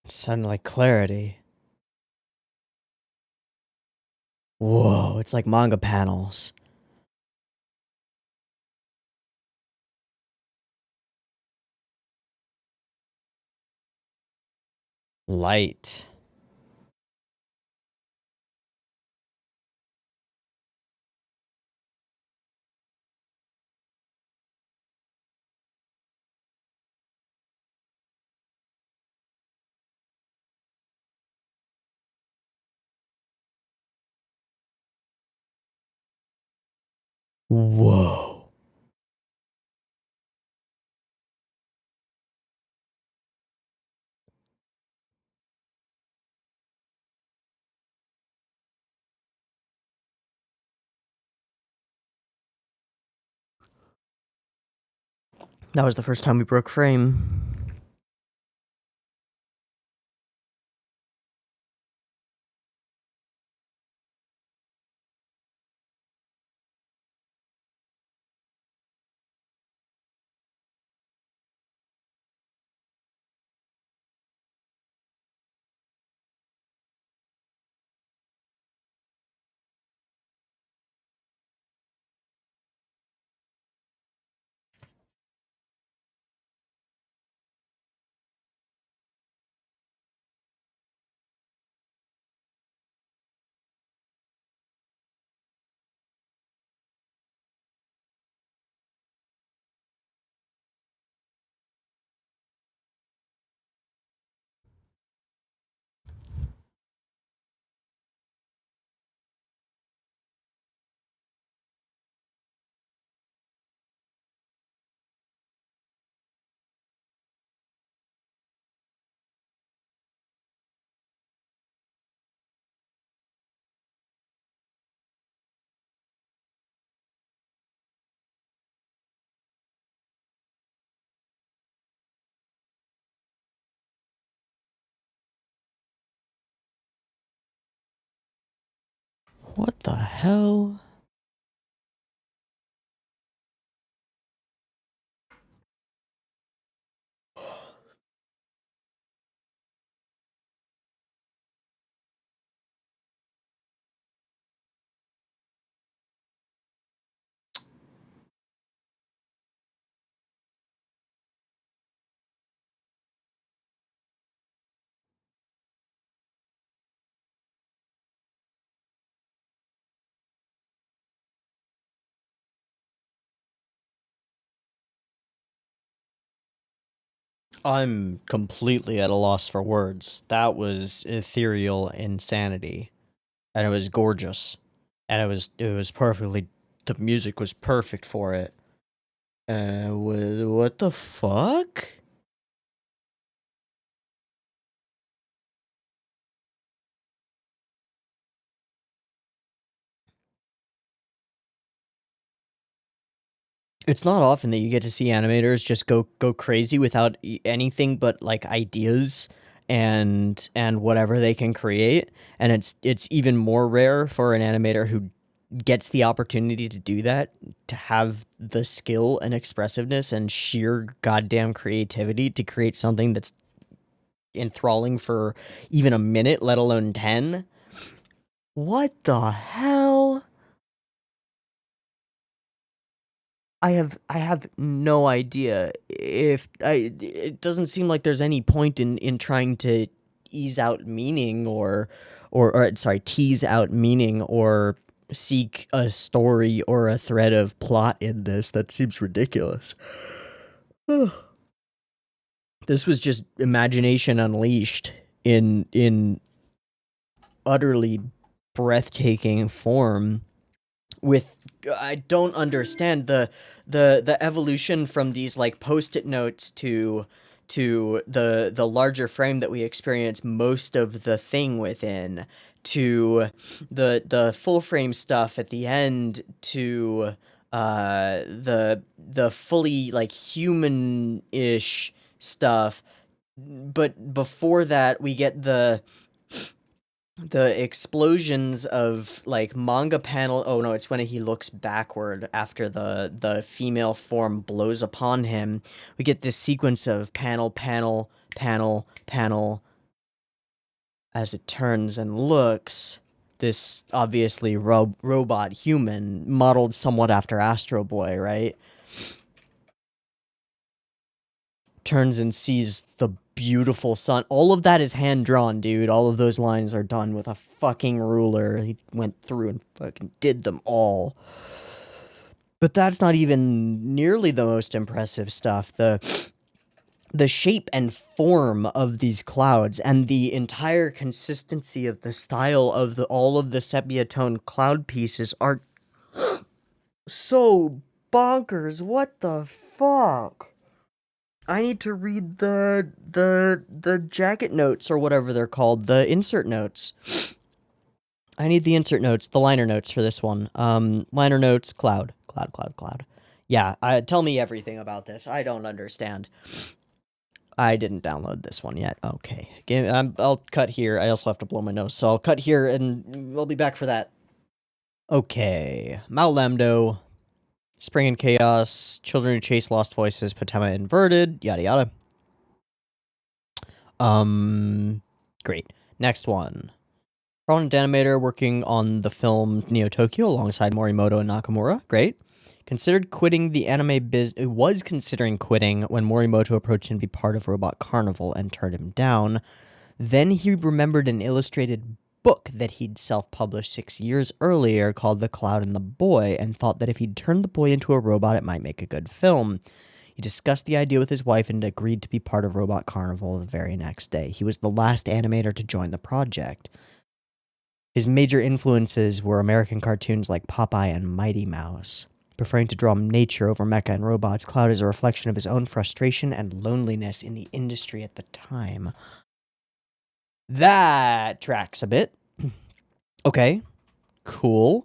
It sounded like clarity. Whoa, it's like manga panels. Light. Whoa. That was the first time we broke frame. What the hell? I'm completely at a loss for words. That was ethereal insanity. And it was gorgeous. And it was perfectly, the music was perfect for it. What the fuck? It's not often that you get to see animators just go crazy without anything but like ideas and whatever they can create, and it's even more rare for an animator who gets the opportunity to do that, to have the skill and expressiveness and sheer goddamn creativity to create something that's enthralling for even a minute, let alone 10. What the hell? I have no idea if it doesn't seem like there's any point in trying to ease out meaning or sorry, tease out meaning or seek a story or a thread of plot in this. That seems ridiculous. This was just imagination unleashed in utterly breathtaking form. With I don't understand the evolution from these like post-it notes to the larger frame that we experience most of the thing within, to the full frame stuff at the end, to the fully like human-ish stuff. But before that we get the explosions of like manga panel. Oh no, it's when he looks backward after the female form blows upon him. We get this sequence of panel panel panel panel as it turns and looks. This obviously robot human modeled somewhat after Astro Boy, right? Turns and sees the beautiful sun. All of that is hand drawn, dude. All of those lines are done with a fucking ruler. He went through and fucking did them all. But that's not even nearly the most impressive stuff. The shape and form of these clouds and the entire consistency of the style of all of the sepia tone cloud pieces are So bonkers. What the fuck? I need to read the jacket notes or whatever they're called, the insert notes. I need the insert notes, the liner notes for this one. Liner notes, cloud. Yeah, tell me everything about this. I don't understand. I didn't download this one yet. Okay. I'll cut here. I also have to blow my nose, so I'll cut here and we'll be back for that. Okay. Mao Lambdo, Spring and Chaos, Children Who Chase Lost Voices, Patema Inverted, yada yada. Great. Next one. Prominent animator working on the film Neo Tokyo alongside Morimoto and Nakamura. Great. Considered quitting the anime was considering quitting when Morimoto approached him to be part of Robot Carnival and turned him down. Then he remembered an illustrated book that he'd self-published 6 years earlier called The Cloud and the Boy, and thought that if he'd turned the boy into a robot, it might make a good film. He discussed the idea with his wife and agreed to be part of Robot Carnival the very next day. He was the last animator to join the project. His major influences were American cartoons like Popeye and Mighty Mouse. Preferring to draw nature over mecha and robots, Cloud is a reflection of his own frustration and loneliness in the industry at the time. That tracks a bit. Okay. Cool.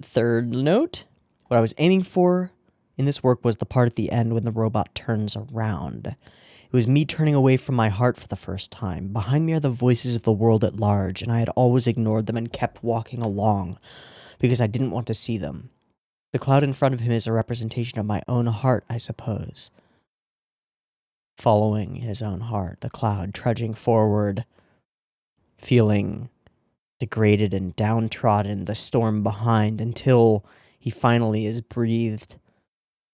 Third note. What I was aiming for in this work was the part at the end when the robot turns around. It was me turning away from my heart for the first time. Behind me are the voices of the world at large, and I had always ignored them and kept walking along because I didn't want to see them. The cloud in front of him is a representation of my own heart, I suppose. Following his own heart, the cloud trudging forward, feeling degraded and downtrodden, the storm behind, until he finally is breathed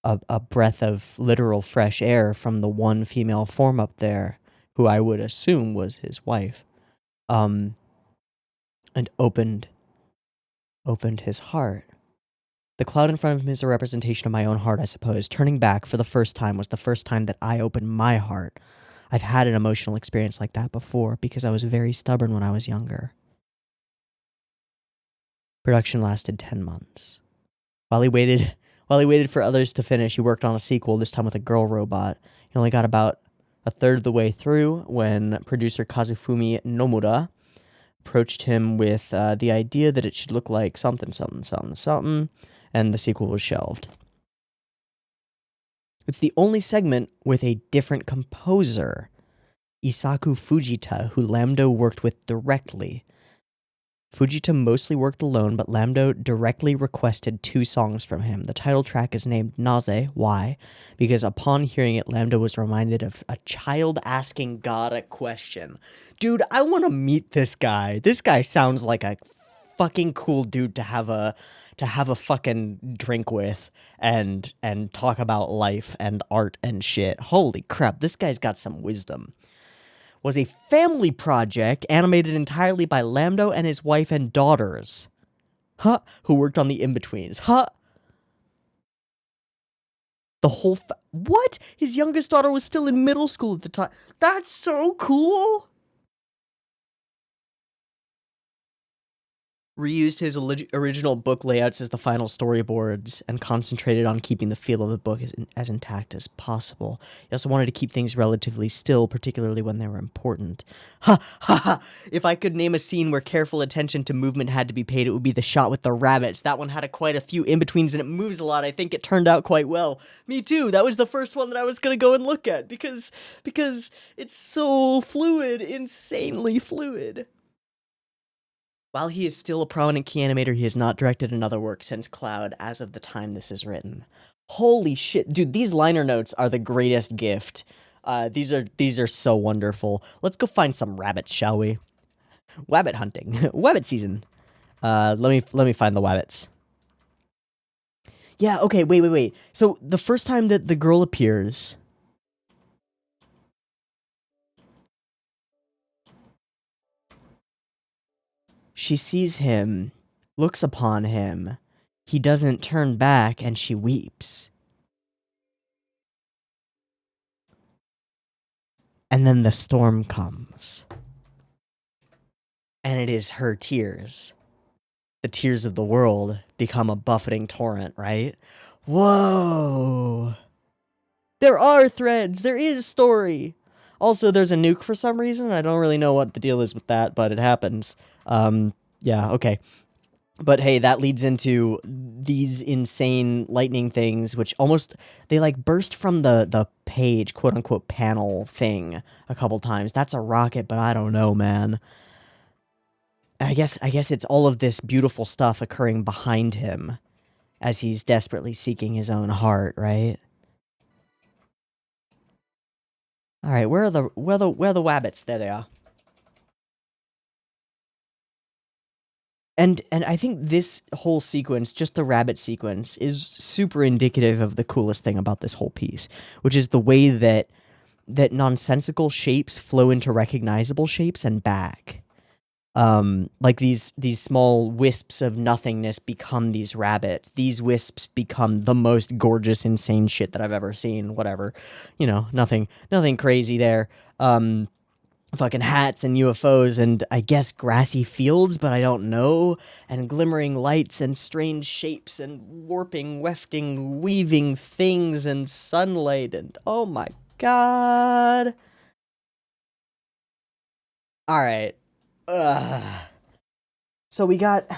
a breath of literal fresh air from the one female form up there, who I would assume was his wife, and opened his heart. The cloud in front of him is a representation of my own heart, I suppose. Turning back for the first time was the first time that I opened my heart. I've had an emotional experience like that before because I was very stubborn when I was younger. Production lasted 10 months. While he waited for others to finish, he worked on a sequel, this time with a girl robot. He only got about a third of the way through when producer Kazufumi Nomura approached him with the idea that it should look like something, and the sequel was shelved. It's the only segment with a different composer, Isaku Fujita, who Lambdo worked with directly. Fujita mostly worked alone, but Lambdo directly requested 2 songs from him. The title track is named Naze. Why? Because upon hearing it, Lambdo was reminded of a child asking God a question. Dude, I want to meet this guy. This guy sounds like a fucking cool dude to have a fucking drink with and talk about life and art and shit. Holy crap, this guy's got some wisdom. Was a family project animated entirely by Lambdo and his wife and daughters. Who worked on the in-betweens. The whole what? His youngest daughter was still in middle school at the time. That's so cool. Reused his original book layouts as the final storyboards and concentrated on keeping the feel of the book as intact as possible. He also wanted to keep things relatively still, particularly when they were important. If I could name a scene where careful attention to movement had to be paid, it would be the shot with the rabbits. That one had quite a few in-betweens and it moves a lot. I think it turned out quite well. Me too. That was the first one that I was going to go and look at because it's so fluid, insanely fluid. While he is still a prominent key animator, he has not directed another work since Cloud as of the time this is written. Holy shit. Dude, these liner notes are the greatest gift. These are so wonderful. Let's go find some rabbits, shall we? Wabbit hunting. Wabbit season. Let me find the wabbits. Yeah, okay, wait. So the first time that the girl appears, she sees him, looks upon him. He doesn't turn back, and she weeps. And then the storm comes. And it is her tears the tears of the world become a buffeting torrent, right? Whoa! There are threads! There is story! Also, there's a nuke for some reason. I don't really know what the deal is with that, but it happens. Yeah, okay. But hey, that leads into these insane lightning things, which almost, they like burst from the page, quote unquote, panel thing a couple times. That's a rocket, but I don't know, man. I guess it's all of this beautiful stuff occurring behind him as he's desperately seeking his own heart, right? All right, where are the wabbits? There they are. And I think this whole sequence, just the rabbit sequence, is super indicative of the coolest thing about this whole piece, which is the way that nonsensical shapes flow into recognizable shapes and back. Like these small wisps of nothingness become these rabbits. These wisps become the most gorgeous, insane shit that I've ever seen. Whatever, you know, nothing crazy there. Fucking hats and UFOs and I guess grassy fields, but I don't know, and glimmering lights and strange shapes and warping, wefting, weaving things and sunlight and oh my god. All right. Ugh. So we got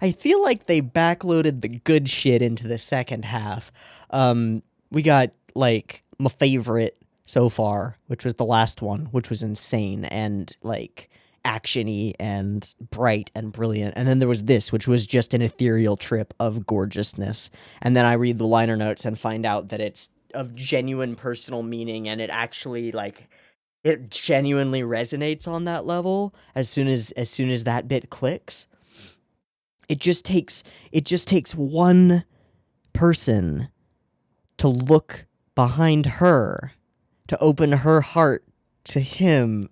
I feel like they backloaded the good shit into the second half. We got like my favorite so far, which was the last one, which was insane and like actiony and bright and brilliant. And then there was this, which was just an ethereal trip of gorgeousness. And then I read the liner notes and find out that it's of genuine personal meaning and it actually like it genuinely resonates on that level as soon as that bit clicks. It just takes one person to look behind her, to open her heart to him,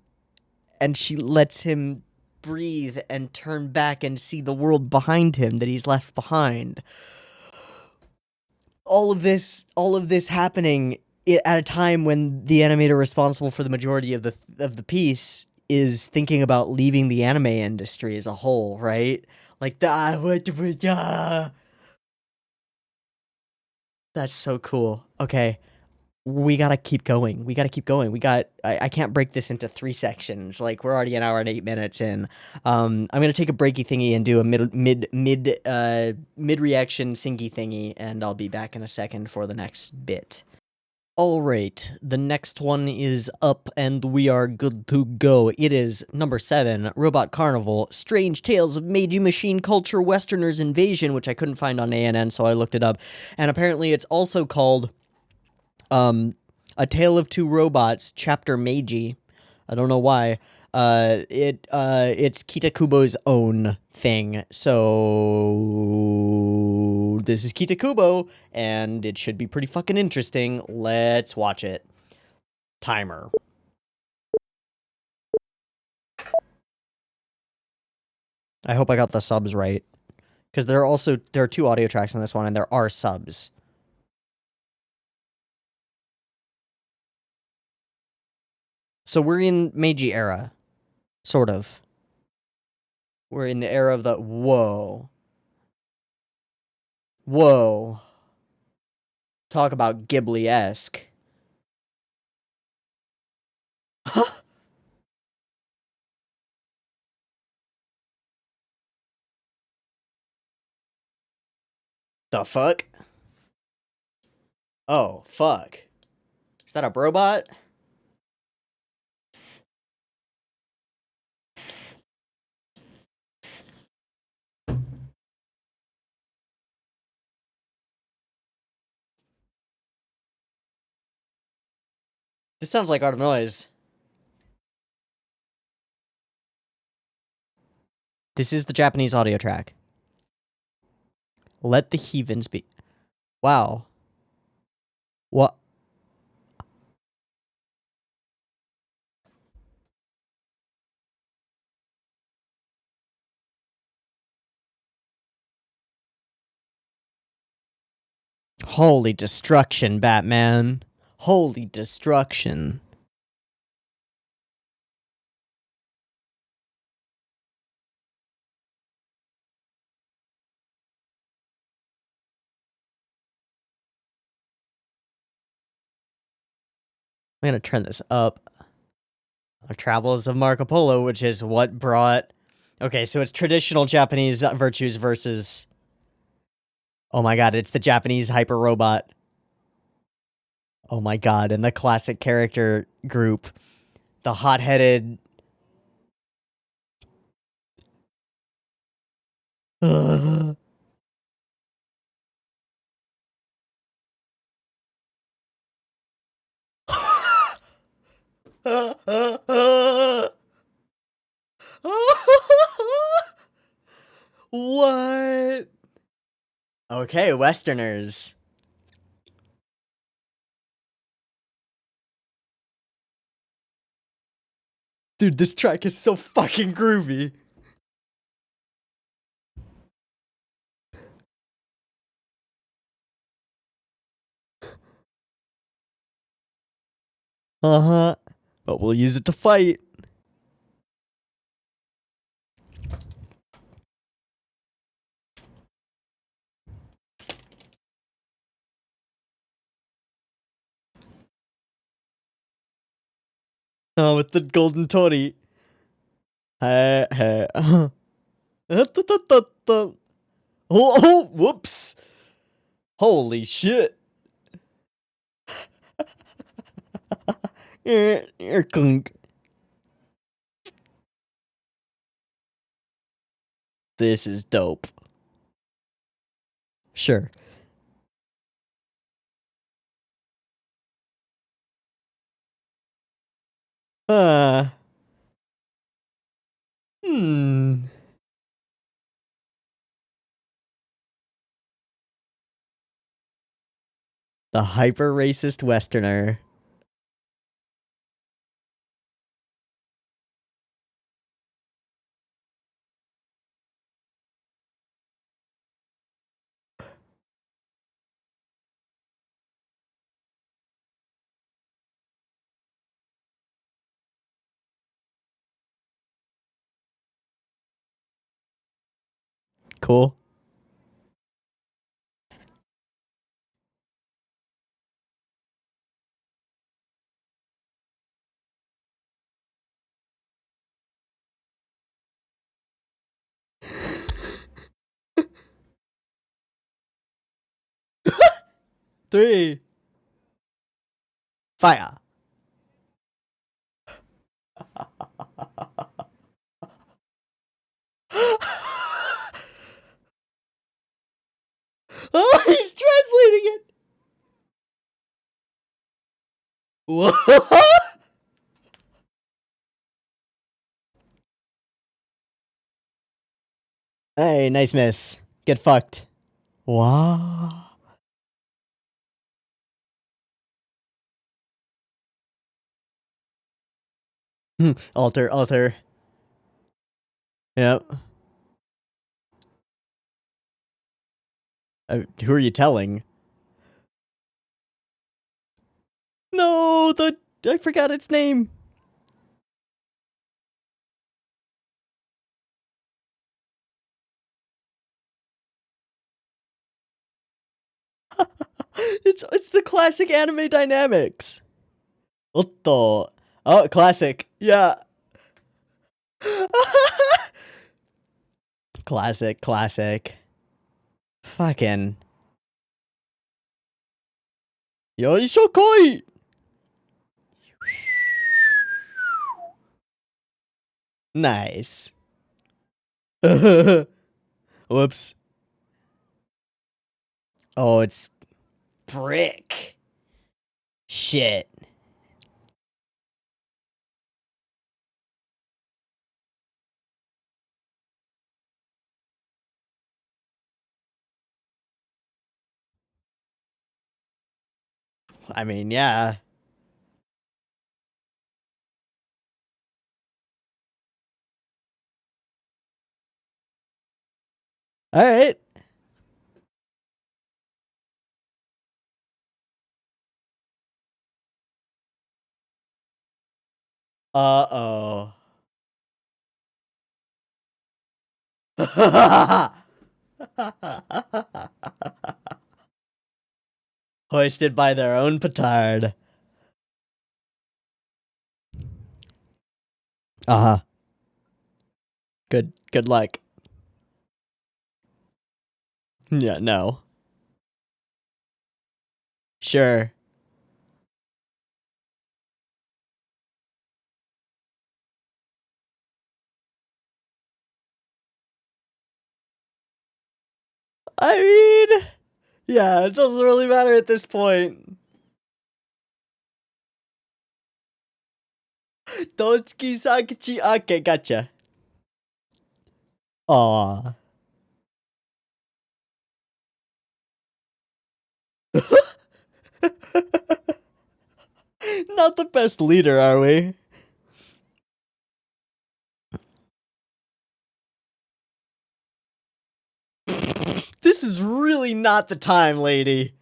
and she lets him breathe and turn back and see the world behind him that he's left behind. All of this happening at a time when the animator responsible for the majority of the piece is thinking about leaving the anime industry as a whole, right? Like that's so cool. Okay, we gotta keep going. I can't break this into 3 sections. Like we're already an hour and 8 minutes in. I'm gonna take a breaky thingy and do a mid reaction singy thingy, and I'll be back in a second for the next bit. Alright, the next one is up and we are good to go. It is number 7, Robot Carnival, Strange Tales of Meiji Machine Culture Westerners Invasion, which I couldn't find on ANN, so I looked it up. And apparently it's also called, A Tale of Two Robots, Chapter Meiji. I don't know why. It's Kitakubo's own thing. So this is Kitakubo, and it should be pretty fucking interesting. Let's watch it. Timer. I hope I got the subs right. Because there are 2 audio tracks on this one, and there are subs. So we're in Meiji era. Sort of. We're in the era of the... Whoa. Whoa. Talk about Ghibli-esque. The fuck? Oh, fuck. Is that a robot? This sounds like Art of Noise. This is the Japanese audio track. Let the heathens be. Wow. What? Holy destruction, Batman. Holy destruction. I'm gonna turn this up. Our Travels of Marco Polo, which is what brought... Okay, so it's traditional Japanese virtues versus... Oh my god, it's the Japanese hyper robot. Oh my god, and the classic character group. The hot-headed... What? Okay, Westerners. Dude, this track is so fucking groovy. Uh-huh. But we'll use it to fight. Oh, with the golden Tori. Hey, hey. Oh, whoops. Holy shit. This is dope. Sure. Uh. Hmm. The hyper racist Westerner. Cool. Three. Fire. Oh, he's translating it. What? Hey, nice miss. Get fucked. Wow. Alter, alter. Yep. Who are you telling? No, I forgot its name. It's the classic anime dynamics. Woto. Oh, classic. Yeah. Classic, classic. Fucking. Yoisho koi! Nice. Whoops. Oh, it's brick. Shit. I mean, yeah. Alright. Uh-oh. Hoisted by their own petard. Uh-huh. Good luck. Yeah, no. Sure. I mean, yeah, it doesn't really matter at this point. Dochiki Sakichi. Okay, gotcha. Aw. Not the best leader, are we? This is really not the time, lady.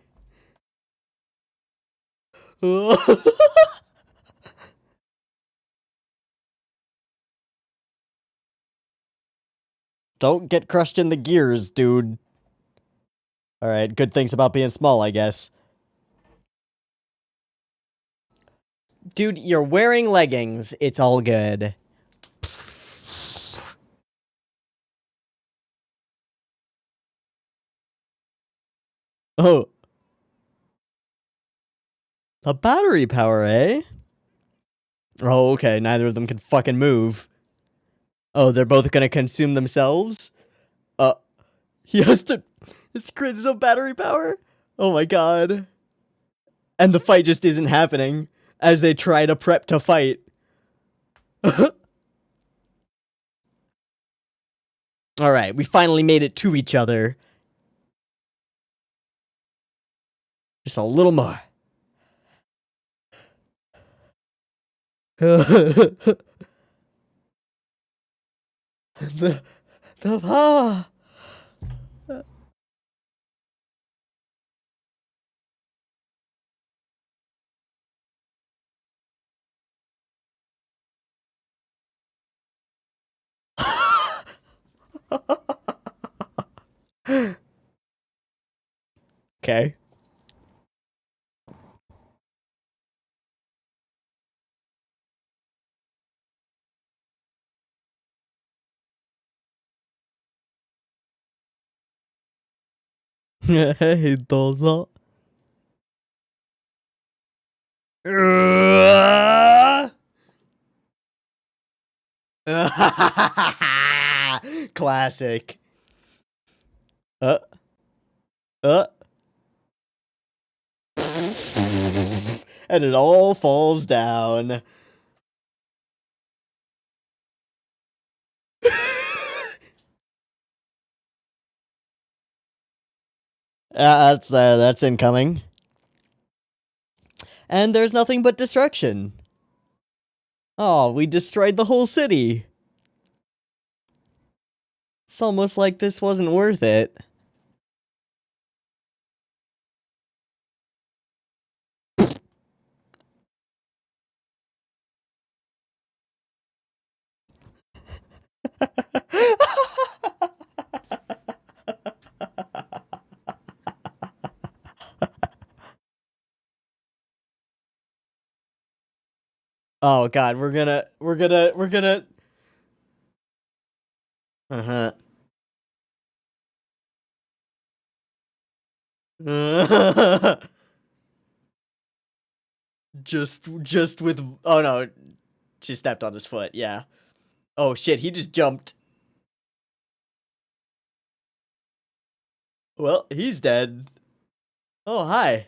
Don't get crushed in the gears, dude. Alright, good things about being small, I guess. Dude, you're wearing leggings. It's all good. Oh. The battery power, eh? Oh, okay. Neither of them can fucking move. Oh, they're both gonna consume themselves? He has to crit his own battery power? Oh my god. And the fight just isn't happening as they try to prep to fight. Alright, we finally made it to each other. Just a little more. the power. Okay. Hey, dozo. Classic. Uh. Uh. And it all falls down. That's incoming. And there's nothing but destruction. Oh, we destroyed the whole city. It's almost like this wasn't worth it. Oh god, we're gonna uh-huh. just with oh no, she stepped on his foot, yeah. Oh shit, he just jumped. Well, he's dead. Oh, hi.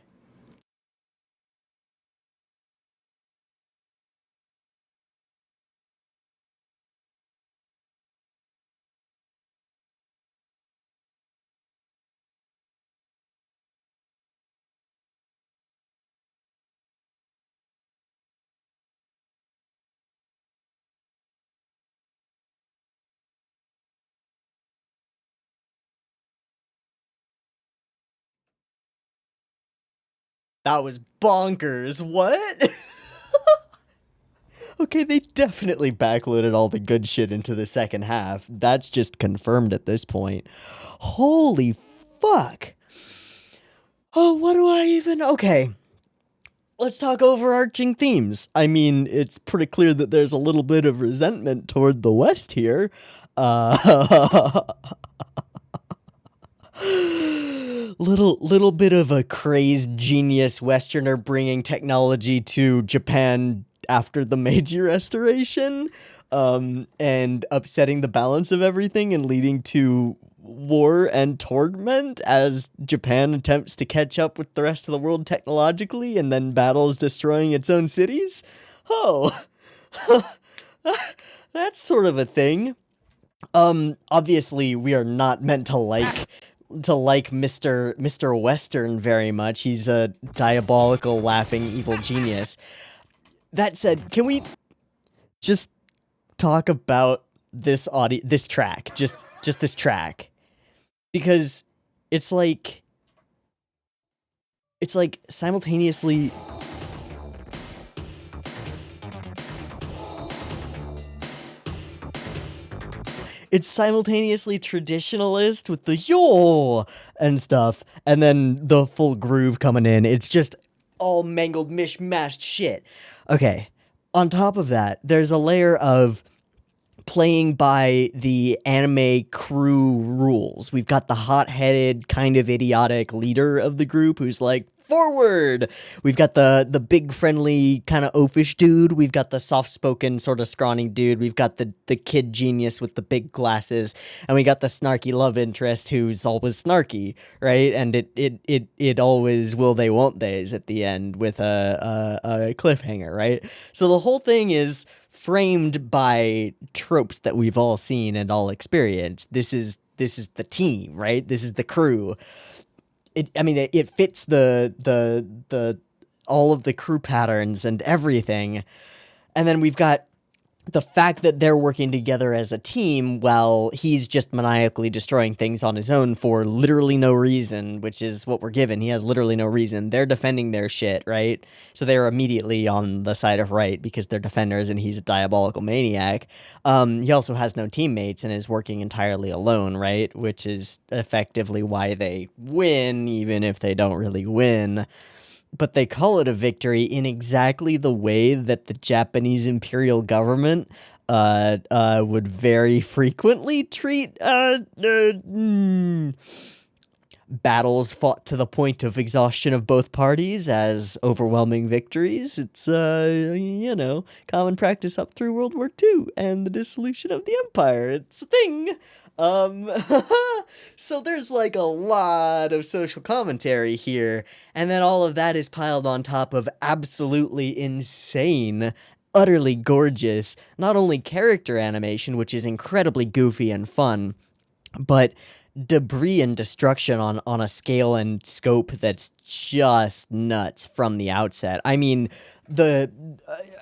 That was bonkers. What? Okay, they definitely backloaded all the good shit into the second half. That's just confirmed at this point. Holy fuck. Oh, what do I even... Okay. let's talk overarching themes. I mean, it's pretty clear that there's a little bit of resentment toward the West here. Uh, little bit of a crazed genius Westerner bringing technology to Japan after the Meiji Restoration, and upsetting the balance of everything and leading to war and torment as Japan attempts to catch up with the rest of the world technologically and then battles destroying its own cities. Oh, that's sort of a thing. Obviously we are not meant to like Mr. Western very much. He's a diabolical, laughing, evil genius. That said, can we just talk about this track? Just this track. Because it's like simultaneously traditionalist with the yo and stuff, and then the full groove coming in. It's just all mangled, mishmashed shit. Okay, on top of that, there's a layer of playing by the anime crew rules. We've got the hot-headed, kind of idiotic leader of the group who's like, forward! We've got the big, friendly, kind of oafish dude. We've got the soft-spoken, sort of scrawny dude. We've got the kid genius with the big glasses. And we got the snarky love interest who's always snarky, right? And it always will they, won't they's at the end with a cliffhanger, right? So the whole thing is framed by tropes that we've all seen and all experienced. This is the team, right? This is the crew. It fits the all of the crew patterns and everything. And then we've got the fact that they're working together as a team while he's just maniacally destroying things on his own for literally no reason, which is what we're given. He has literally no reason. They're defending their shit, right? So they're immediately on the side of right because they're defenders and he's a diabolical maniac. He also has no teammates and is working entirely alone, right? Which is effectively why they win, even if they don't really win. But they call it a victory in exactly the way that the Japanese imperial government would very frequently treat battles fought to the point of exhaustion of both parties as overwhelming victories. It's, common practice up through World War II and the dissolution of the empire. It's a thing. So there's like a lot of social commentary here, and then all of that is piled on top of absolutely insane, utterly gorgeous, not only character animation, which is incredibly goofy and fun, but debris and destruction on a scale and scope that's just nuts from the outset. I mean,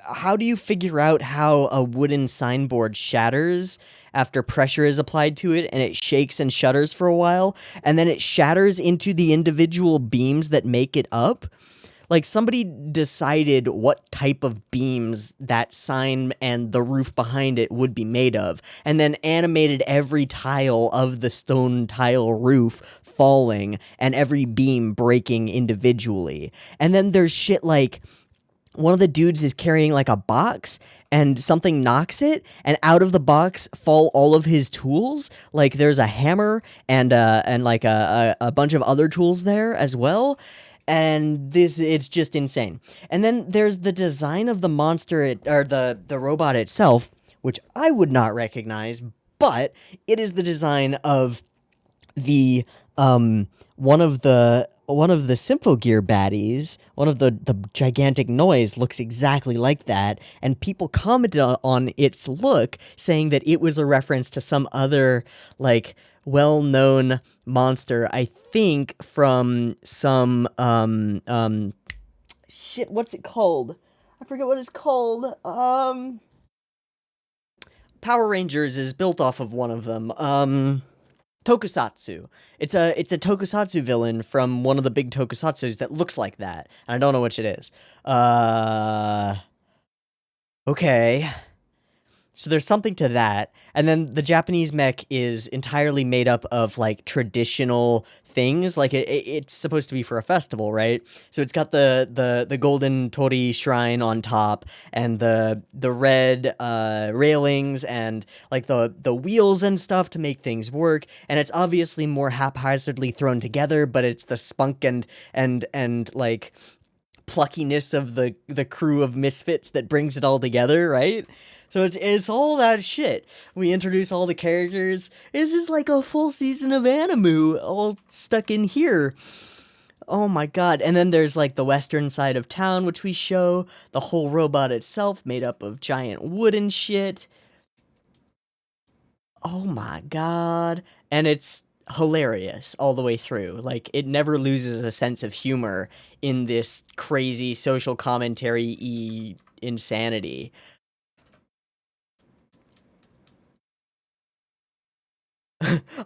how do you figure out how a wooden signboard shatters after pressure is applied to it and it shakes and shudders for a while, and then it shatters into the individual beams that make it up? Like, somebody decided what type of beams that sign and the roof behind it would be made of, and then animated every tile of the stone tile roof falling and every beam breaking individually. And then there's shit like one of the dudes is carrying like a box and something knocks it, and out of the box fall all of his tools. Like, there's a hammer and like a bunch of other tools there as well. And it's just insane. And then there's the design of the monster, or the robot itself, which I would not recognize, but it is the design of the one of the Symphogear baddies. One of the gigantic noise looks exactly like that, and people commented on its look, saying that it was a reference to some other like well-known monster, I think from some shit, what's it called? I forget what it's called. Power Rangers is built off of one of them. Tokusatsu. It's a tokusatsu villain from one of the big tokusatsus that looks like that. And I don't know which it is. Okay. So there's something to that. And then the Japanese mech is entirely made up of like traditional things. Like it's supposed to be for a festival, right? So it's got the golden Tori shrine on top and the red railings and like the wheels and stuff to make things work. And it's obviously more haphazardly thrown together, but it's the spunk and like pluckiness of the crew of misfits that brings it all together, right? So it's all that shit. We introduce all the characters. This is like a full season of anime all stuck in here. Oh my god. And then there's like the western side of town, which we show. The whole robot itself made up of giant wooden shit. Oh my god. And it's hilarious all the way through. Like, it never loses a sense of humor in this crazy social commentary insanity.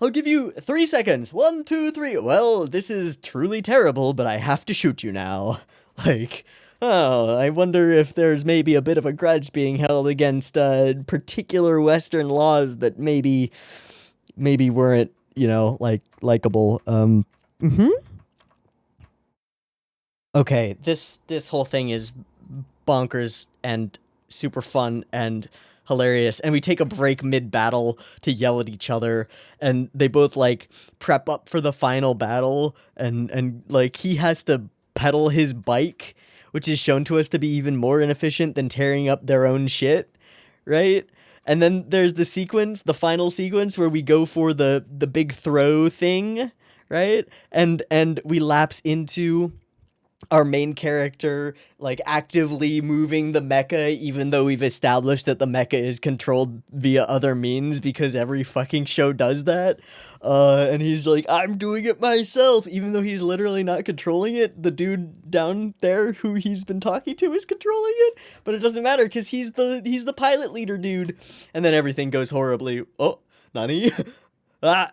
I'll give you 3 seconds. 1, 2, 3. Well, this is truly terrible, but I have to shoot you now. Like, oh, I wonder if there's maybe a bit of a grudge being held against particular Western laws that maybe weren't, you know, like, likable. Okay, this whole thing is bonkers and super fun and hilarious, and we take a break mid-battle to yell at each other, and they both like prep up for the final battle, and like he has to pedal his bike, which is shown to us to be even more inefficient than tearing up their own shit, right? And then there's the final sequence where we go for the big throw thing, right? And we lapse into our main character like actively moving the mecha, even though we've established that the mecha is controlled via other means because every fucking show does that. And he's like, I'm doing it myself, even though he's literally not controlling it. The dude down there who he's been talking to is controlling it, but it doesn't matter because he's the pilot leader dude. And then everything goes horribly. Oh, Nani? Ah.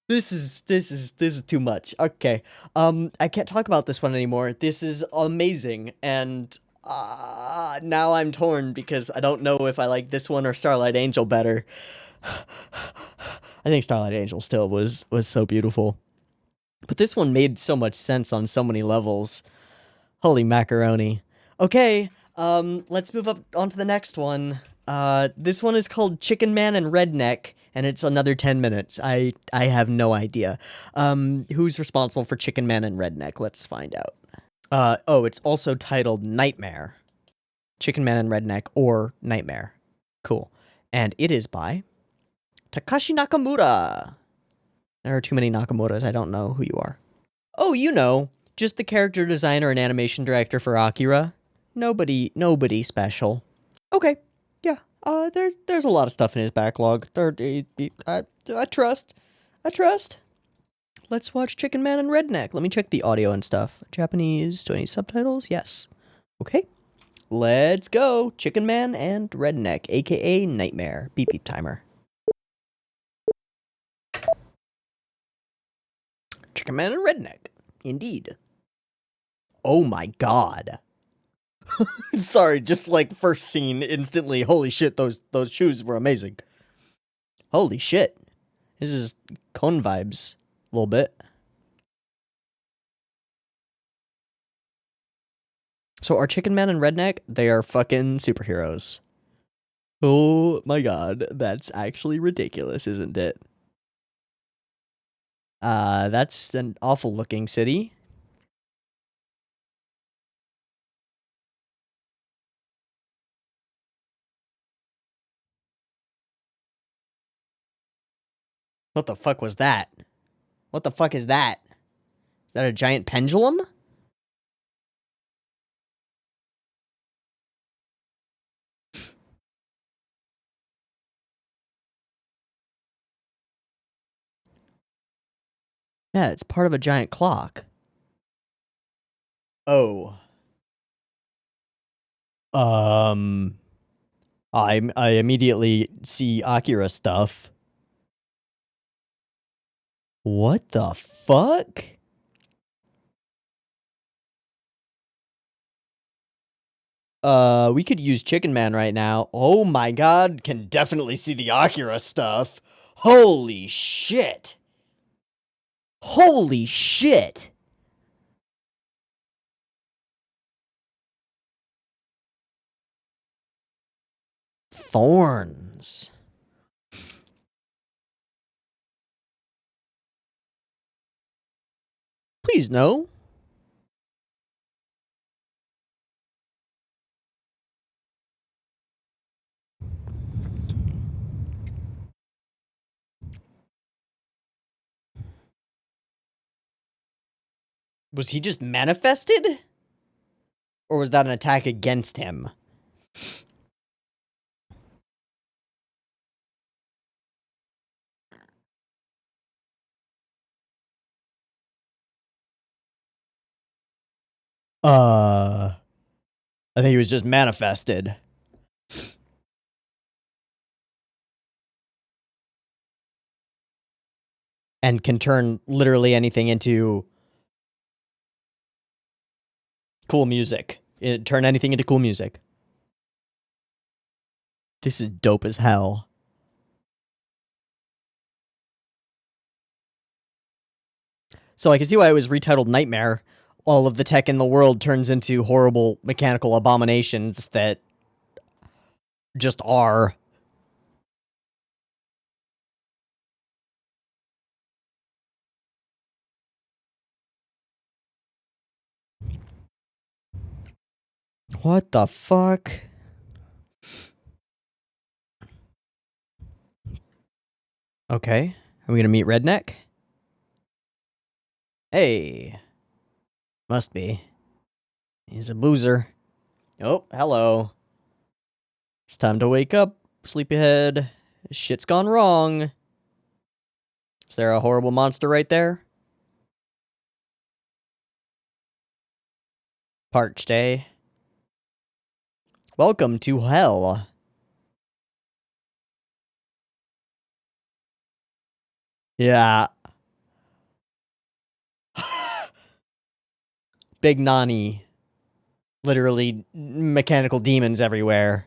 This is too much. Okay. I can't talk about this one anymore. This is amazing, and now I'm torn because I don't know if I like this one or Starlight Angel better. I think Starlight Angel still was so beautiful. But this one made so much sense on so many levels. Holy macaroni. Okay, let's move up onto the next one. This one is called Chicken Man and Redneck, and it's another 10 minutes. I have no idea. Who's responsible for Chicken Man and Redneck? Let's find out. Oh, it's also titled Nightmare. Chicken Man and Redneck, or Nightmare. Cool. And it is by Takashi Nakamura. There are too many Nakamuras, I don't know who you are. Oh, you know, just the character designer and animation director for Akira. Nobody special. Okay, yeah. There's a lot of stuff in his backlog. I trust. Let's watch Chicken Man and Redneck. Let me check the audio and stuff. Japanese, do I need subtitles? Yes. Okay. Let's go. Chicken Man and Redneck, aka Nightmare. Beep beep timer. Chicken Man and Redneck. Indeed. Oh my god. Sorry, just like first scene instantly. Holy shit, those shoes were amazing. Holy shit. This is Cone vibes a little bit. So our Chicken Man and Redneck, they are fucking superheroes. Oh my god, that's actually ridiculous, isn't it? That's an awful looking city. What the fuck was that? What the fuck is that? Is that a giant pendulum? Yeah, it's part of a giant clock. Oh. I immediately see Akira stuff. What the fuck? We could use Chicken Man right now. Oh my god, can definitely see the Akira stuff. Holy shit. Holy shit. Thorns. Please no. Was he just manifested? Or was that an attack against him? I think he was just manifested. And can turn literally anything into cool music. Turn anything into cool music. This is dope as hell. So I can see why it was retitled Nightmare. All of the tech in the world turns into horrible mechanical abominations that just are. What the fuck? Okay. Are we gonna meet Redneck? Hey. Must be. He's a boozer. Oh, hello. It's time to wake up, sleepyhead. Shit's gone wrong. Is there a horrible monster right there? Parched, eh? Welcome to hell. Yeah. Big Nani. Literally mechanical demons everywhere.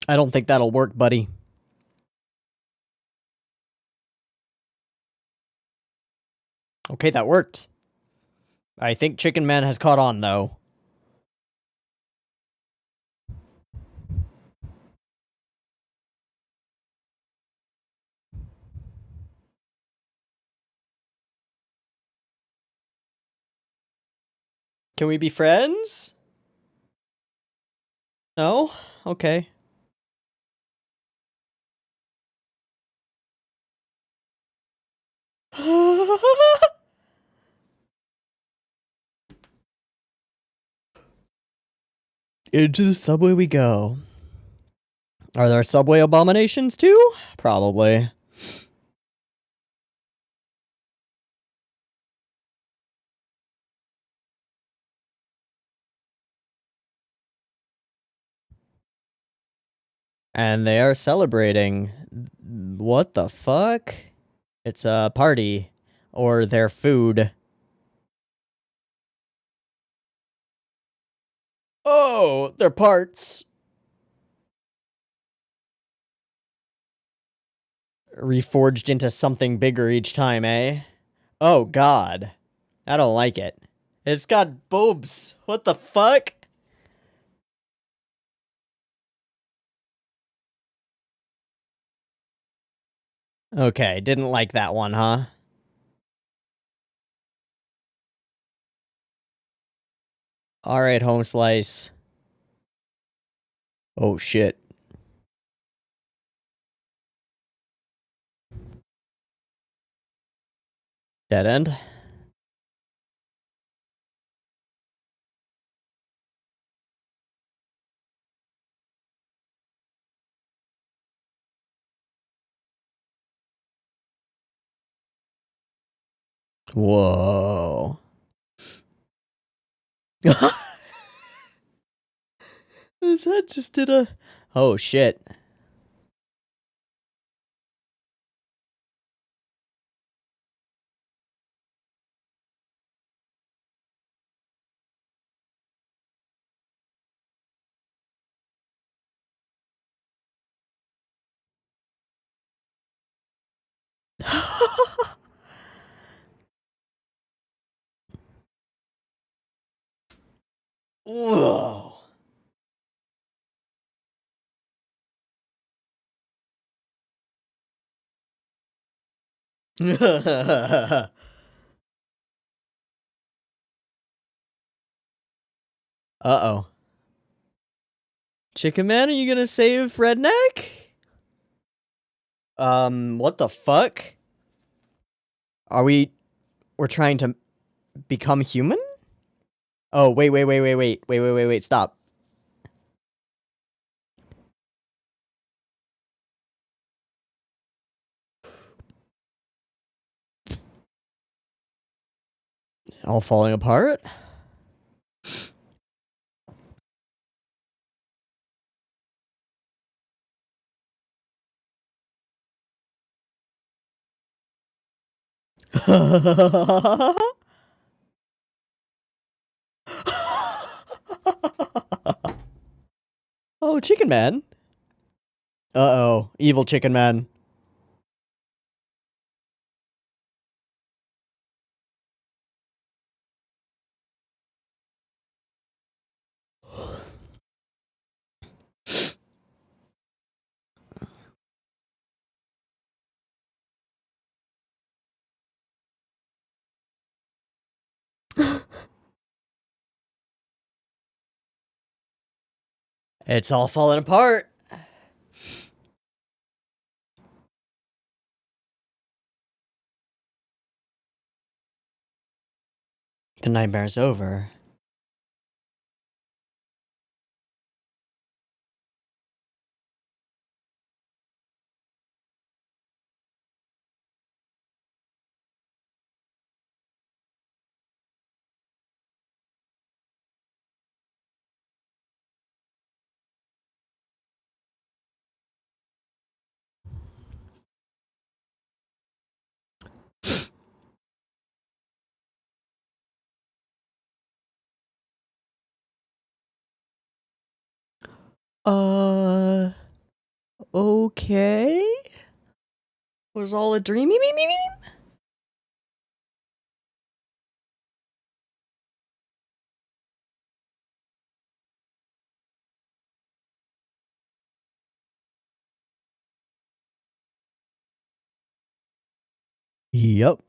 I don't think that'll work, buddy. Okay, that worked. I think Chicken Man has caught on, though. Can we be friends? No? Okay. Into the subway we go. Are there subway abominations too? Probably. And they are celebrating. What the fuck? It's a party. Or their food. Oh, they're parts. Reforged into something bigger each time, eh? Oh god. I don't like it. It's got boobs. What the fuck? Okay, didn't like that one, huh? Alright, home slice. Oh shit. Dead end. Whoa. His head just did a... Oh shit. Whoa. Uh-oh. Chicken Man, are you gonna save Redneck? What the fuck? We're trying to become human? Oh, wait, stop. All falling apart? Oh, Chicken Man. Uh-oh, evil Chicken Man. It's all falling apart. The nightmare's over. Okay? Was all a dreamy me? Yep.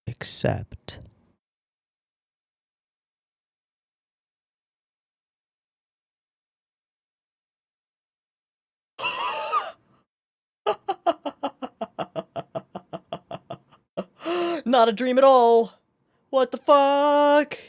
Except... Not a dream at all. What the fuck?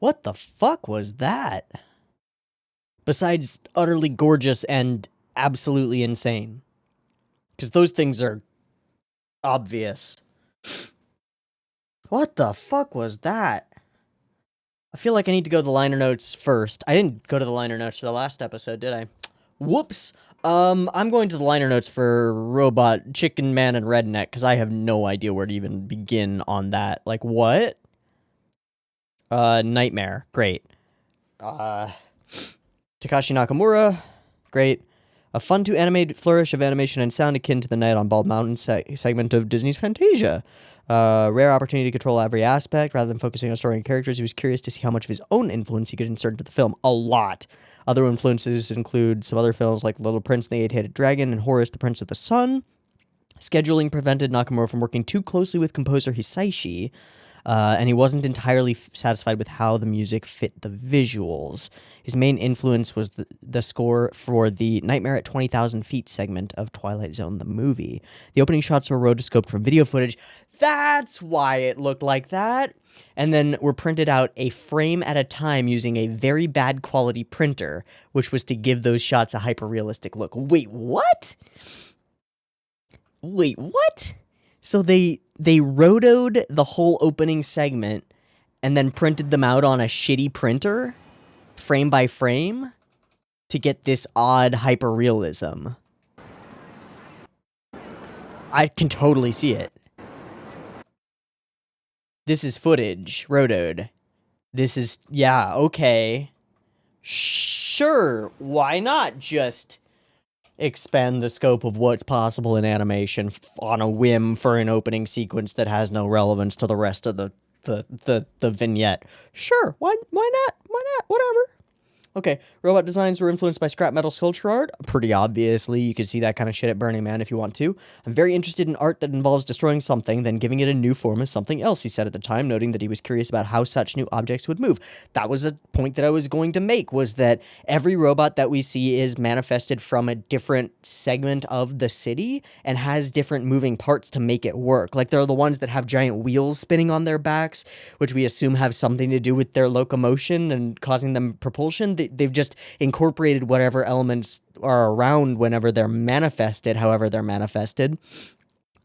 What the fuck was that? Besides utterly gorgeous and absolutely insane. Because those things are obvious. What the fuck was that? I feel like I need to go to the liner notes first. I didn't go to the liner notes for the last episode, did I? Whoops. I'm going to the liner notes for Robot, Chicken Man, and Redneck, because I have no idea where to even begin on that. Like, what? Nightmare. Great. Takashi Nakamura. Great. A fun-to-animate flourish of animation and sound akin to the Night on Bald Mountain segment of Disney's Fantasia. Rare opportunity to control every aspect. Rather than focusing on story and characters, he was curious to see how much of his own influence he could insert into the film. A lot. Other influences include some other films like Little Prince and the Eight-Headed Dragon and Horus, the Prince of the Sun. Scheduling prevented Nakamura from working too closely with composer Hisaishi, and he wasn't entirely satisfied with how the music fit the visuals. His main influence was the score for the Nightmare at 20,000 Feet segment of Twilight Zone, the movie. The opening shots were rotoscoped from video footage. That's why it looked like that. And then were printed out a frame at a time using a very bad quality printer, which was to give those shots a hyper-realistic look. Wait, what? So they rotoed the whole opening segment and then printed them out on a shitty printer, frame by frame, to get this odd hyperrealism. I can totally see it. This is footage, rotoed. This is, yeah, okay. Sure, why not just expand the scope of what's possible in animation on a whim for an opening sequence that has no relevance to the rest of the vignette? Sure, why not? Why not? Whatever. Okay, robot designs were influenced by scrap metal sculpture art. Pretty obviously, you can see that kind of shit at Burning Man if you want to. I'm very interested in art that involves destroying something, then giving it a new form as something else, he said at the time, noting that he was curious about how such new objects would move. That was a point that I was going to make, was that every robot that we see is manifested from a different segment of the city and has different moving parts to make it work. Like, there are the ones that have giant wheels spinning on their backs, which we assume have something to do with their locomotion and causing them propulsion. They've just incorporated whatever elements are around whenever they're manifested, however they're manifested.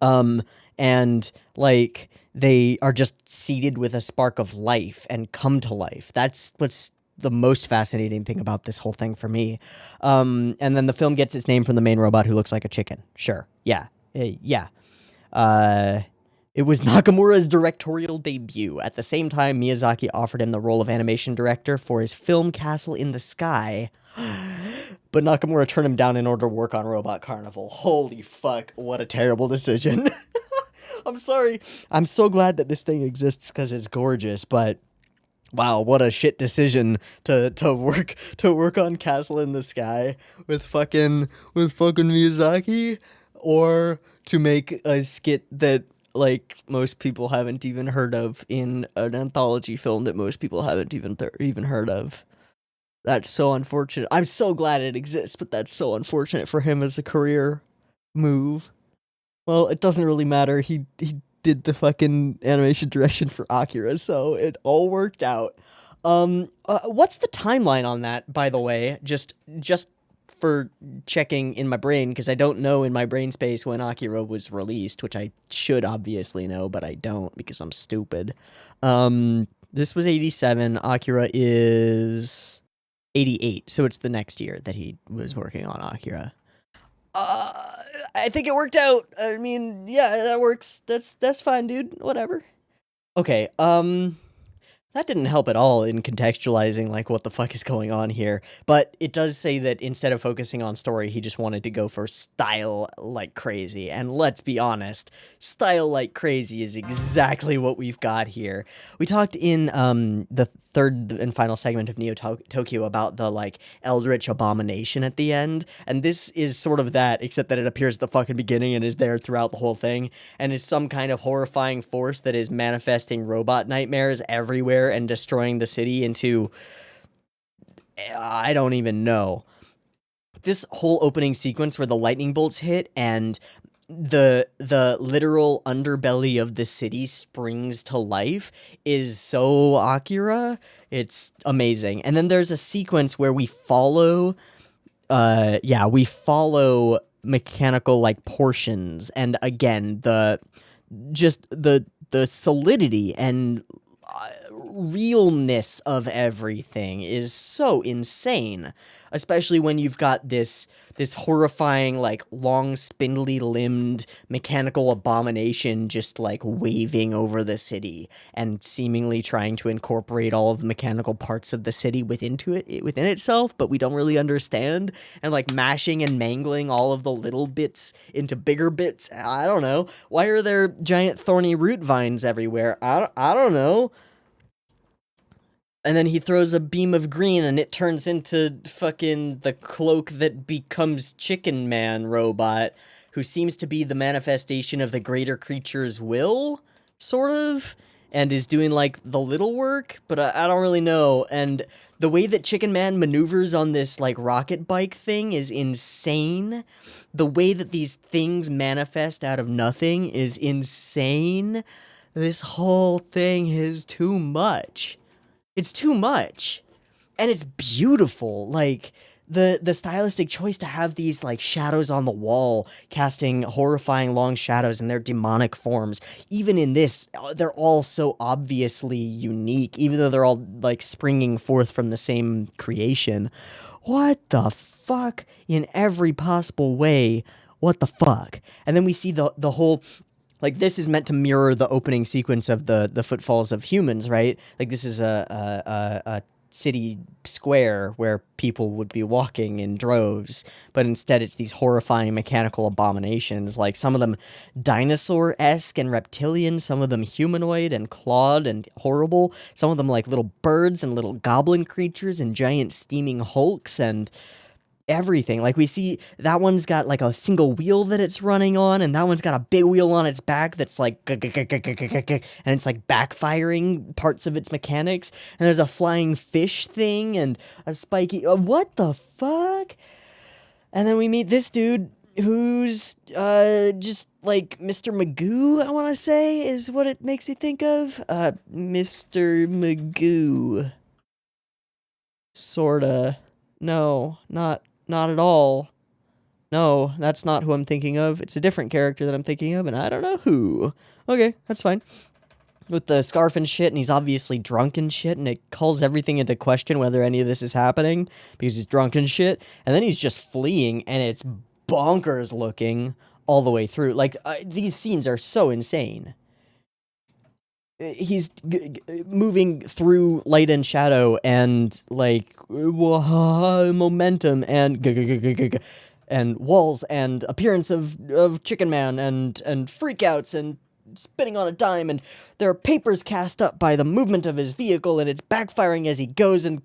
And, like, they are just seeded with a spark of life and come to life. That's what's the most fascinating thing about this whole thing for me. And then the film gets its name from the main robot who looks like a chicken. Sure. Yeah. Yeah. It was Nakamura's directorial debut. At the same time, Miyazaki offered him the role of animation director for his film Castle in the Sky. But Nakamura turned him down in order to work on Robot Carnival. Holy fuck, what a terrible decision. I'm sorry. I'm so glad that this thing exists because it's gorgeous, but wow, what a shit decision to work on Castle in the Sky with fucking Miyazaki, or to make a skit that, like, most people haven't even heard of in an anthology film that most people haven't even heard of. That's so unfortunate. I'm so glad it exists, but that's so unfortunate for him as a career move. Well, it doesn't really matter. He did the fucking animation direction for Akira, so it all worked out. What's the timeline on that, by the way? Just for checking in my brain, because I don't know in my brain space when Akira was released, which I should obviously know, but I don't because I'm stupid. This was 87. Akira is 88, so it's the next year that he was working on Akira. I think it worked out. I mean, yeah, that works. That's fine, dude. Whatever. Okay, that didn't help at all in contextualizing, like, what the fuck is going on here. But it does say that instead of focusing on story, he just wanted to go for style like crazy. And let's be honest, style like crazy is exactly what we've got here. We talked in the third and final segment of Neo Tokyo about the, like, eldritch abomination at the end. And this is sort of that, except that it appears at the fucking beginning and is there throughout the whole thing. And is some kind of horrifying force that is manifesting robot nightmares everywhere and destroying the city into, I don't even know. This whole opening sequence where the lightning bolts hit and the literal underbelly of the city springs to life is so Akira. It's amazing. And then there's a sequence where we follow mechanical, like, portions, and again the solidity and realness of everything is so insane, especially when you've got this horrifying, like, long spindly limbed mechanical abomination just, like, waving over the city and seemingly trying to incorporate all of the mechanical parts of the city within itself, but we don't really understand, and, like, mashing and mangling all of the little bits into bigger bits. I don't know. Why are there giant thorny root vines everywhere? I don't know. And then he throws a beam of green and it turns into fucking the cloak that becomes Chicken Man robot, who seems to be the manifestation of the greater creature's will, sort of, and is doing, like, the little work, but I don't really know. And the way that Chicken Man maneuvers on this, like, rocket bike thing is insane. The way that these things manifest out of nothing is insane. This whole thing is too much. It's too much. And it's beautiful. Like, the stylistic choice to have these like shadows on the wall casting horrifying long shadows in their demonic forms, even in this, they're all so obviously unique, even though they're all like springing forth from the same creation. What the fuck? In every possible way, what the fuck? And then we see the whole, like, this is meant to mirror the opening sequence of the footfalls of humans, right? Like, this is a city square where people would be walking in droves, but instead it's these horrifying mechanical abominations, like some of them dinosaur-esque and reptilian, some of them humanoid and clawed and horrible, some of them like little birds and little goblin creatures and giant steaming hulks and everything. Like, we see that one's got like a single wheel that it's running on, and that one's got a big wheel on its back that's like and it's like backfiring parts of its mechanics, and there's a flying fish thing and a spiky what the fuck. And then we meet this dude who's just like Mr. Magoo, I want to say, is what it makes me think of. Mr. Magoo, sorta. No, not at all. No, that's not who I'm thinking of. It's a different character that I'm thinking of, and I don't know who. Okay, that's fine. With the scarf and shit, and he's obviously drunk and shit, and it calls everything into question whether any of this is happening, because he's drunk and shit, and then he's just fleeing, and it's bonkers looking all the way through. Like, these scenes are so insane. He's moving through light and shadow and like momentum and walls and appearance of Chicken Man and freakouts and spinning on a dime, and there are papers cast up by the movement of his vehicle, and it's backfiring as he goes, and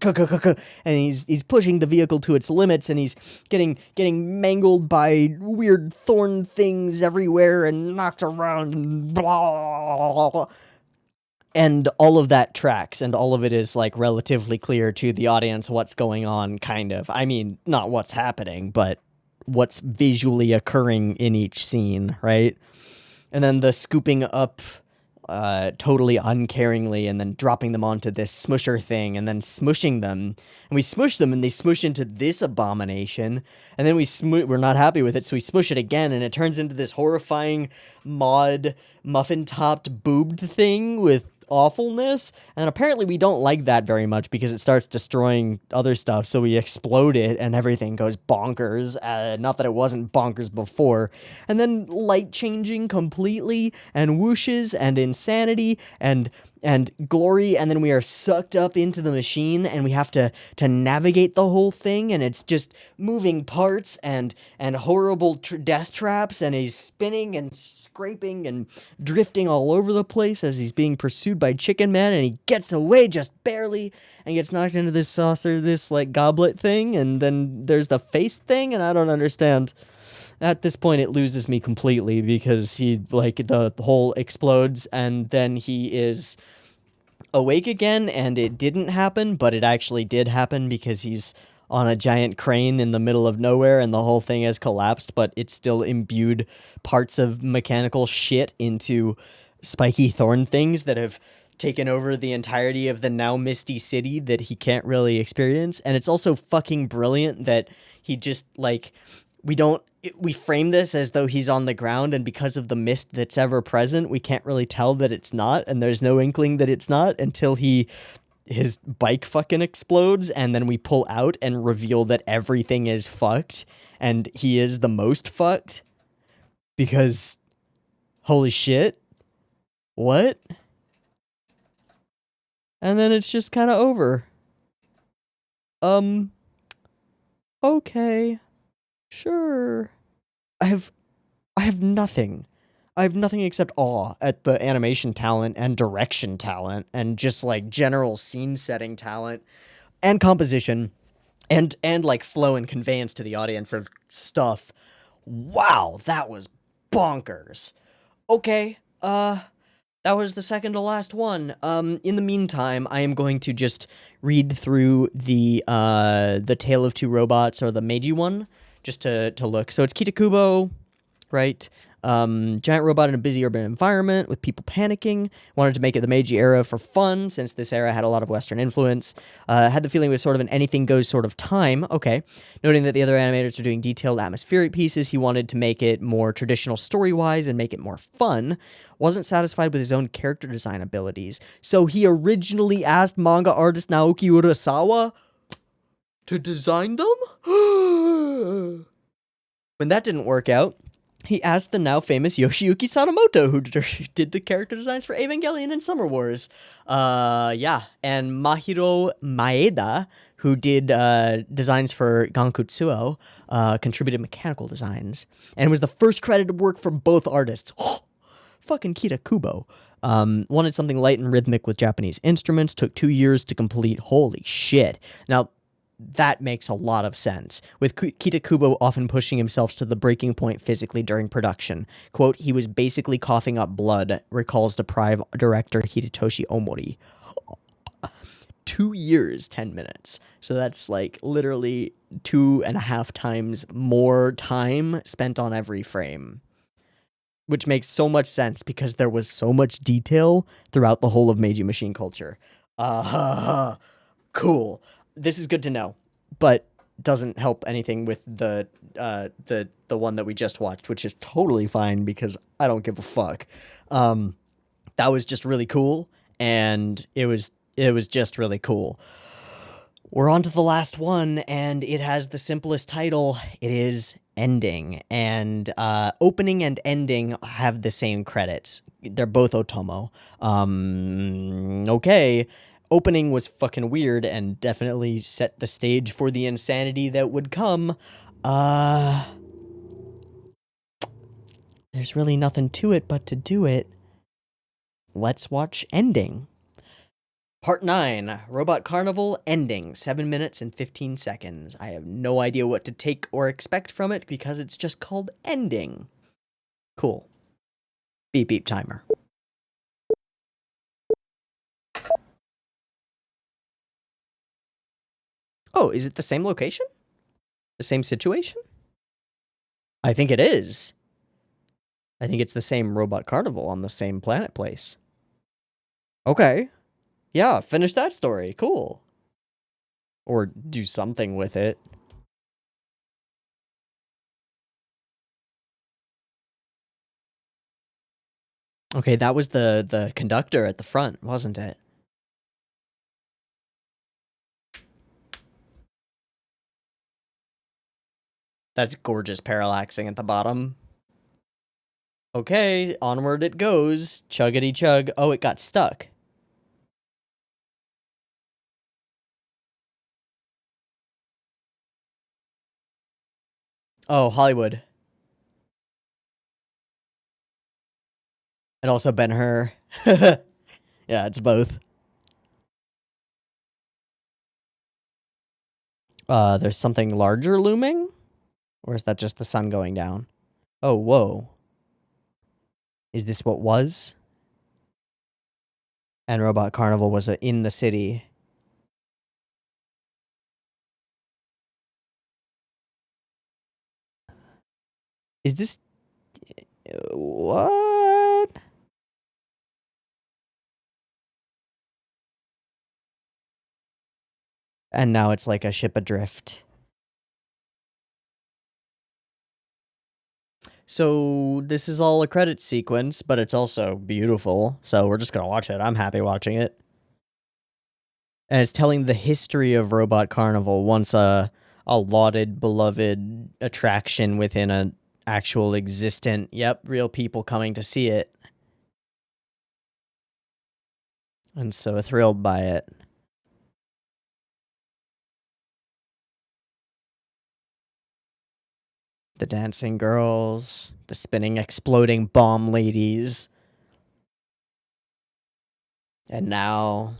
he's pushing the vehicle to its limits, and he's getting mangled by weird thorn things everywhere and knocked around and blah. And all of that tracks, and all of it is, like, relatively clear to the audience what's going on, kind of. I mean, not what's happening, but what's visually occurring in each scene, right? And then the scooping up totally uncaringly, and then dropping them onto this smusher thing, and then smushing them. And we smush them, and they smush into this abomination, and then we're not happy with it, so we smush it again, and it turns into this horrifying mod muffin-topped boobed thing with awfulness, and apparently we don't like that very much because it starts destroying other stuff, so we explode it and everything goes bonkers. Not that it wasn't bonkers before. And then light changing completely, and whooshes and insanity and glory, and then we are sucked up into the machine, and we have to navigate the whole thing, and it's just moving parts and horrible death traps, and he's spinning and scraping and drifting all over the place as he's being pursued by Chicken Man, and he gets away just barely and gets knocked into this saucer, this like goblet thing, and then there's the face thing, and I don't understand. At this point, it loses me completely because he, like, the whole explodes, and then he is awake again, and it didn't happen, but it actually did happen because he's on a giant crane in the middle of nowhere, and the whole thing has collapsed, but it still imbued parts of mechanical shit into spiky thorn things that have taken over the entirety of the now misty city that he can't really experience. And it's also fucking brilliant that he just, like, we frame this as though he's on the ground, and because of the mist that's ever present, we can't really tell that it's not, and there's no inkling that it's not until his bike fucking explodes, and then we pull out and reveal that everything is fucked, and he is the most fucked, because holy shit, what? And then it's just kind of over. Okay. Sure. I have nothing. I have nothing except awe at the animation talent and direction talent and just like general scene setting talent and composition and like flow and conveyance to the audience of stuff. Wow, that was bonkers. Okay, that was the second to last one. In the meantime, I am going to just read through the Tale of Two Robots, or the Meiji one, just to look. So it's Kitakubo, right? Giant robot in a busy urban environment with people panicking. Wanted to make it the Meiji era for fun, since this era had a lot of Western influence. Had the feeling it was sort of an anything goes sort of time. Okay. Noting that the other animators are doing detailed atmospheric pieces, he wanted to make it more traditional story-wise and make it more fun. Wasn't satisfied with his own character design abilities. So he originally asked manga artist Naoki Urasawa to design them? When that didn't work out, he asked the now famous Yoshiyuki Sadamoto, who did the character designs for Evangelion and Summer Wars. Yeah. And Mahiro Maeda, who did designs for Gankutsuo, contributed mechanical designs. And was the first credited work for both artists. Fucking Kita Kubo. Wanted something light and rhythmic with Japanese instruments. Took 2 years to complete. Holy shit. Now, that makes a lot of sense, with Kita Kubo often pushing himself to the breaking point physically during production. Quote, he was basically coughing up blood, recalls deprived director Hidetoshi Omori. 2 years, 10 minutes. So that's like literally 2.5 times more time spent on every frame. Which makes so much sense because there was so much detail throughout the whole of Meiji machine culture. Cool. This is good to know, but doesn't help anything with the one that we just watched, which is totally fine because I don't give a fuck. That was just really cool, and it was just really cool. We're on to the last one, and it has the simplest title. It is Ending, and opening and ending have the same credits. They're both Otomo. Okay. Opening was fucking weird and definitely set the stage for the insanity that would come. There's really nothing to it but to do it. Let's watch Ending. Part 9, Robot Carnival Ending, 7 minutes and 15 seconds. I have no idea what to take or expect from it because it's just called Ending. Cool. Beep beep timer. Oh, is it the same location? The same situation? I think it is. I think it's the same Robot Carnival on the same planet place. Okay. Yeah, finish that story. Cool. Or do something with it. Okay, that was the conductor at the front, wasn't it? That's gorgeous parallaxing at the bottom. Okay, onward it goes. Chuggity chug. Oh, it got stuck. Oh, Hollywood. And also Ben-Hur. Yeah, it's both. There's something larger looming? Or is that just the sun going down? Oh, whoa. Is this what was? And Robot Carnival was in the city. Is this... What? And now it's like a ship adrift. So this is all a credit sequence, but it's also beautiful. So we're just gonna watch it. I'm happy watching it. And it's telling the history of Robot Carnival, once a lauded, beloved attraction within an actual existent, yep, real people coming to see it. And so thrilled by it. The dancing girls, the spinning, exploding bomb ladies. And now...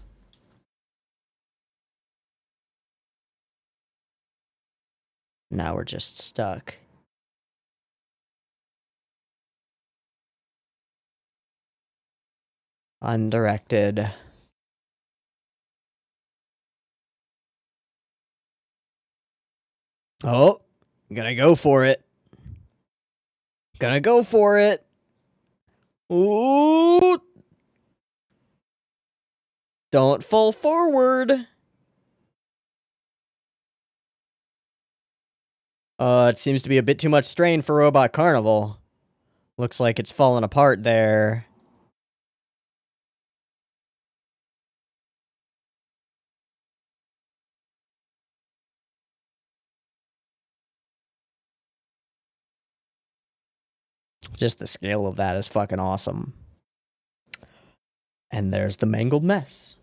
Now we're just stuck. Undirected. Oh, I'm gonna go for it. Gonna go for it. Ooh. Don't fall forward. It seems to be a bit too much strain for Robot Carnival. Looks like it's fallen apart there. Just the scale of that is fucking awesome. And there's the mangled mess.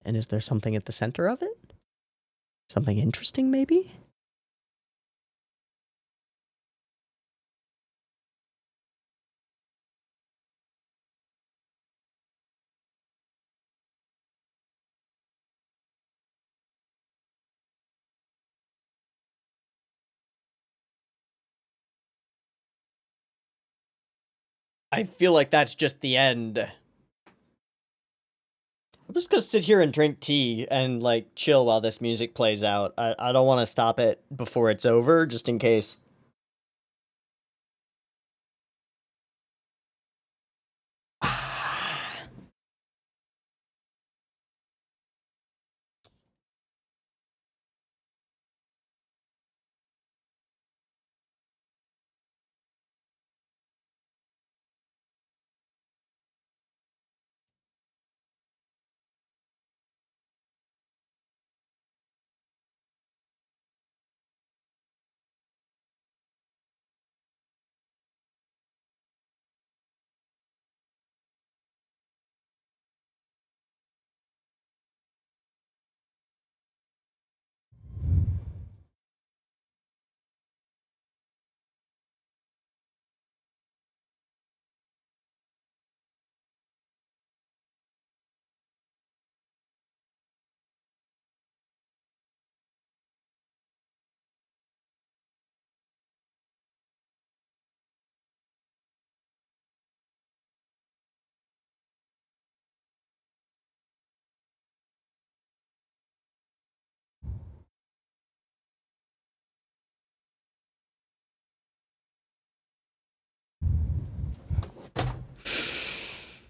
And is there something at the center of it? Something interesting, maybe? I feel like that's just the end. I'm just gonna sit here and drink tea and, like, chill while this music plays out. I don't want to stop it before it's over, just in case.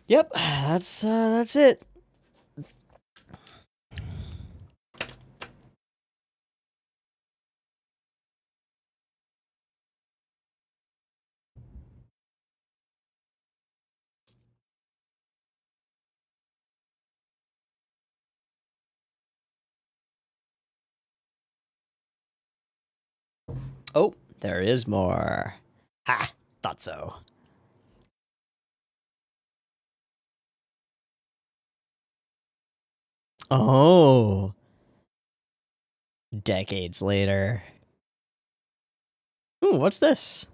Yep, that's it. Oh, there is more. Ha! Thought so. Oh. Decades later. Ooh, what's this?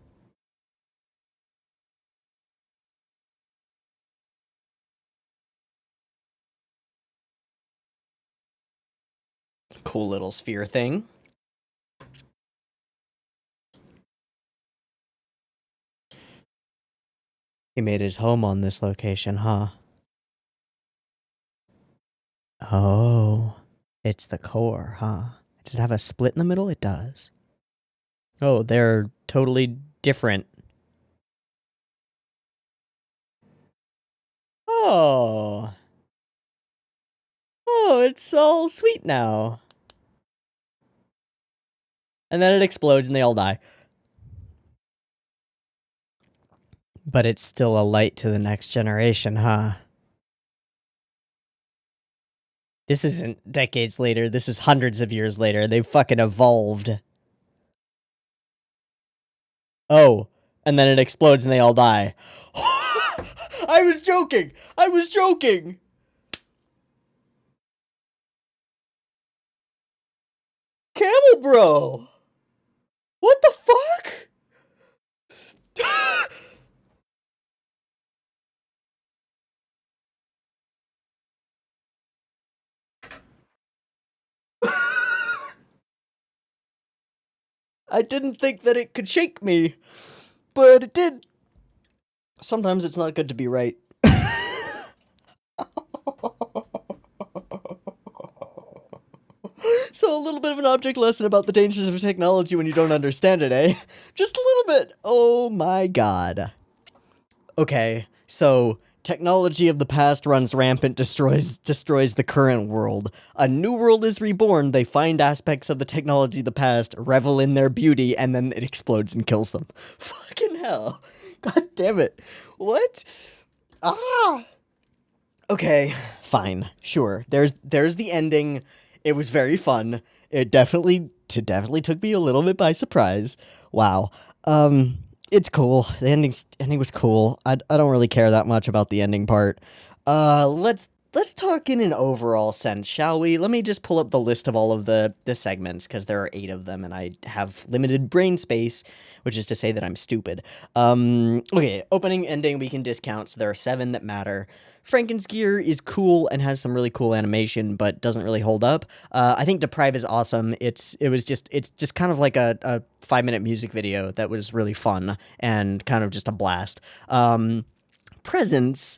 Cool little sphere thing. He made his home on this location, huh? Oh. It's the core, huh? Does it have a split in the middle? It does. Oh, they're totally different. Oh. Oh, it's all sweet now. And then it explodes and they all die. But it's still a light to the next generation, huh? This isn't decades later, this is hundreds of years later. They've fucking evolved. Oh, and then it explodes and they all die. I was joking! I was joking! Camel Bro! What the fuck? I didn't think that it could shake me, but it did. Sometimes it's not good to be right. So a little bit of an object lesson about the dangers of technology when you don't understand it, eh? Just a little bit. Oh my god. Okay, so technology of the past runs rampant, destroys the current world. A new world is reborn, they find aspects of the technology of the past, revel in their beauty, and then it explodes and kills them. Fucking hell. God damn it. What? Ah! Okay, fine, sure. There's the ending. It was very fun. It definitely took me a little bit by surprise. Wow. It's cool. The ending was cool. I don't really care that much about the ending part. Let's talk in an overall sense, shall we? Let me just pull up the list of all of the segments, because there are 8 of them, and I have limited brain space, which is to say that I'm stupid. Okay, opening, ending, we can discount, so there are 7 that matter. Franken's gear is cool and has some really cool animation, but doesn't really hold up. I think Deprive is awesome. It's just kind of like a 5-minute music video that was really fun and kind of just a blast. Presence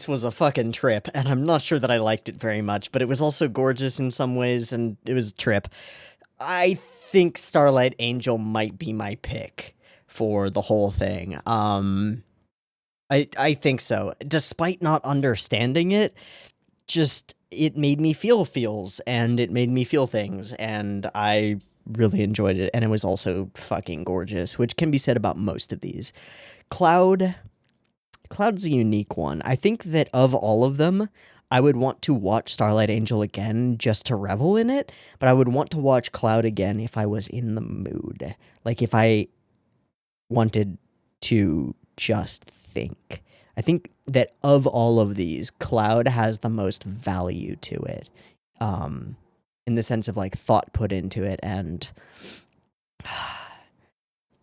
was a fucking trip, and I'm not sure that I liked it very much, but it was also gorgeous in some ways, and it was a trip. I think Starlight Angel might be my pick for the whole thing. I think so. Despite not understanding it, just it made me feel feels, and it made me feel things, and I really enjoyed it, and it was also fucking gorgeous, which can be said about most of these. Cloud's a unique one. I think that of all of them, I would want to watch Starlight Angel again just to revel in it, but I would want to watch Cloud again if I was in the mood. Like, if I wanted to just think. I think that of all of these, Cloud has the most value to it, in the sense of, like, thought put into it, and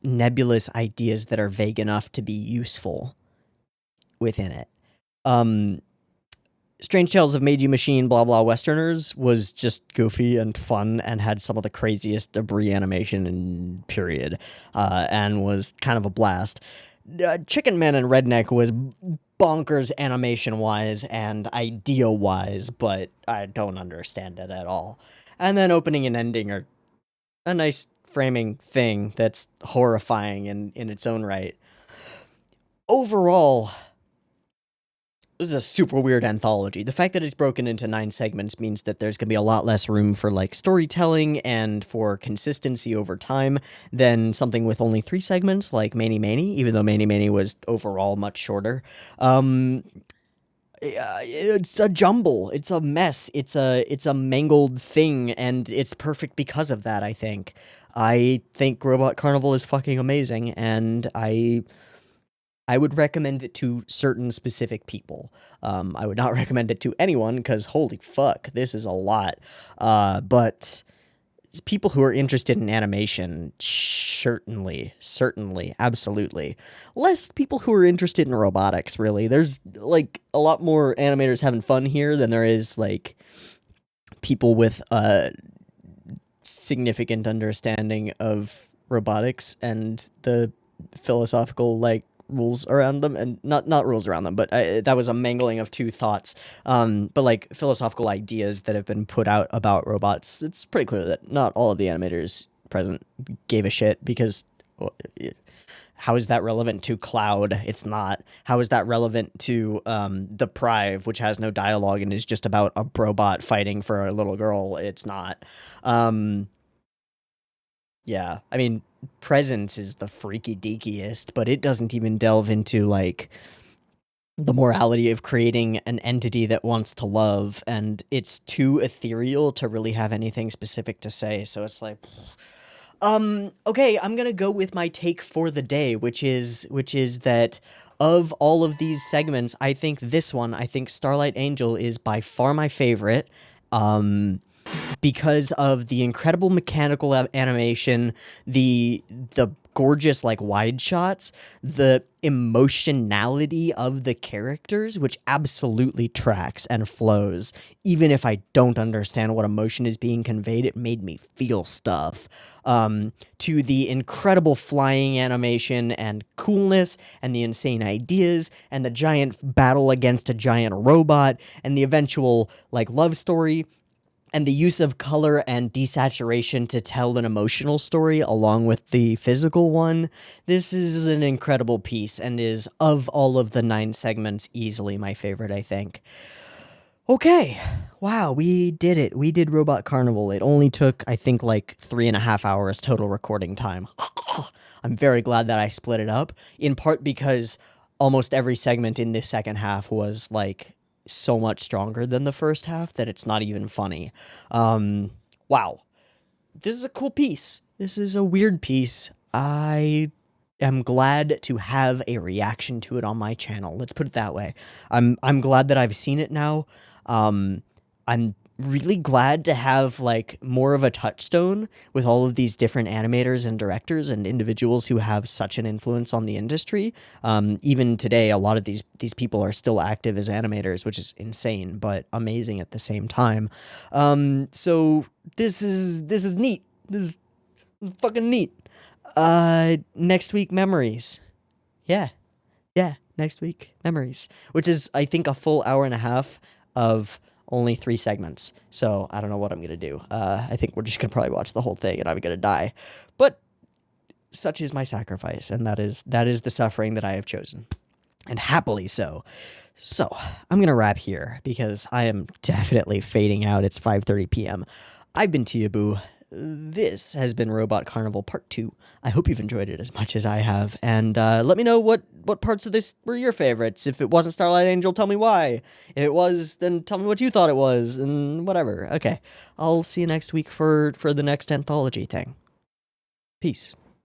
nebulous ideas that are vague enough to be useful within it. Strange Tales of Meiji Machine blah blah Westerners was just goofy and fun and had some of the craziest debris animation in period, and was kind of a blast. Chicken Man and Redneck was bonkers animation-wise and idea-wise, but I don't understand it at all. And then opening and ending are a nice framing thing that's horrifying in its own right. Overall, this is a super weird anthology. The fact that it's broken into 9 segments means that there's going to be a lot less room for, like, storytelling and for consistency over time than something with only 3 segments, like Mani Mani, even though Mani Mani was overall much shorter. It's a jumble. It's a mess. It's a mangled thing, and it's perfect because of that, I think. I think Robot Carnival is fucking amazing, and I would recommend it to certain specific people. I would not recommend it to anyone, because holy fuck, this is a lot. But it's people who are interested in animation, certainly, absolutely. Less people who are interested in robotics, really. There's, like, a lot more animators having fun here than there is, like, people with a significant understanding of robotics and the philosophical, like, rules around them, and not rules around them, but that was a mangling of 2 thoughts, but, like, philosophical ideas that have been put out about robots. It's pretty clear that not all of the animators present gave a shit, because how is that relevant to Cloud? It's not. How is that relevant to Deprive, which has no dialogue and is just about a robot fighting for a little girl? It's not. Yeah, I mean, Presence is the freaky deakiest, but it doesn't even delve into, like, the morality of creating an entity that wants to love, and it's too ethereal to really have anything specific to say, so it's like, okay, I'm gonna go with my take for the day, which is that of all of these segments, I think Starlight Angel is by far my favorite, because of the incredible mechanical animation, the gorgeous, like, wide shots, the emotionality of the characters, which absolutely tracks and flows. Even if I don't understand what emotion is being conveyed, it made me feel stuff. To the incredible flying animation and coolness and the insane ideas and the giant battle against a giant robot and the eventual, like, love story. and the use of color and desaturation to tell an emotional story along with the physical one. This is an incredible piece and is, of all of the 9 segments, easily my favorite, I think. Okay, wow, we did it. We did Robot Carnival. It only took, I think, like 3.5 hours total recording time. I'm very glad that I split it up, in part because almost every segment in this second half was, like, so much stronger than the first half that it's not even funny. Wow. This is a cool piece. This is a weird piece. I am glad to have a reaction to it on my channel. Let's put it that way. I'm glad that I've seen it now. I'm really glad to have, like, more of a touchstone with all of these different animators and directors and individuals who have such an influence on the industry. Even today, a lot of these people are still active as animators, which is insane, but amazing at the same time. So this is neat. This is fucking neat. Next week, memories. Yeah. Next week, memories, which is, I think, a full hour and a half of only 3 segments. So I don't know what I'm gonna do. I think we're just gonna probably watch the whole thing, and I'm gonna die. But such is my sacrifice, and that is the suffering that I have chosen, and happily so. So I'm gonna wrap here because I am definitely fading out. It's 5:30 p.m. I've been Teeaboo. This has been Robot Carnival Part 2. I hope you've enjoyed it as much as I have, and let me know what parts of this were your favorites. If it wasn't Starlight Angel, tell me why. If it was, then tell me what you thought it was, and whatever. Okay, I'll see you next week for the next anthology thing. Peace.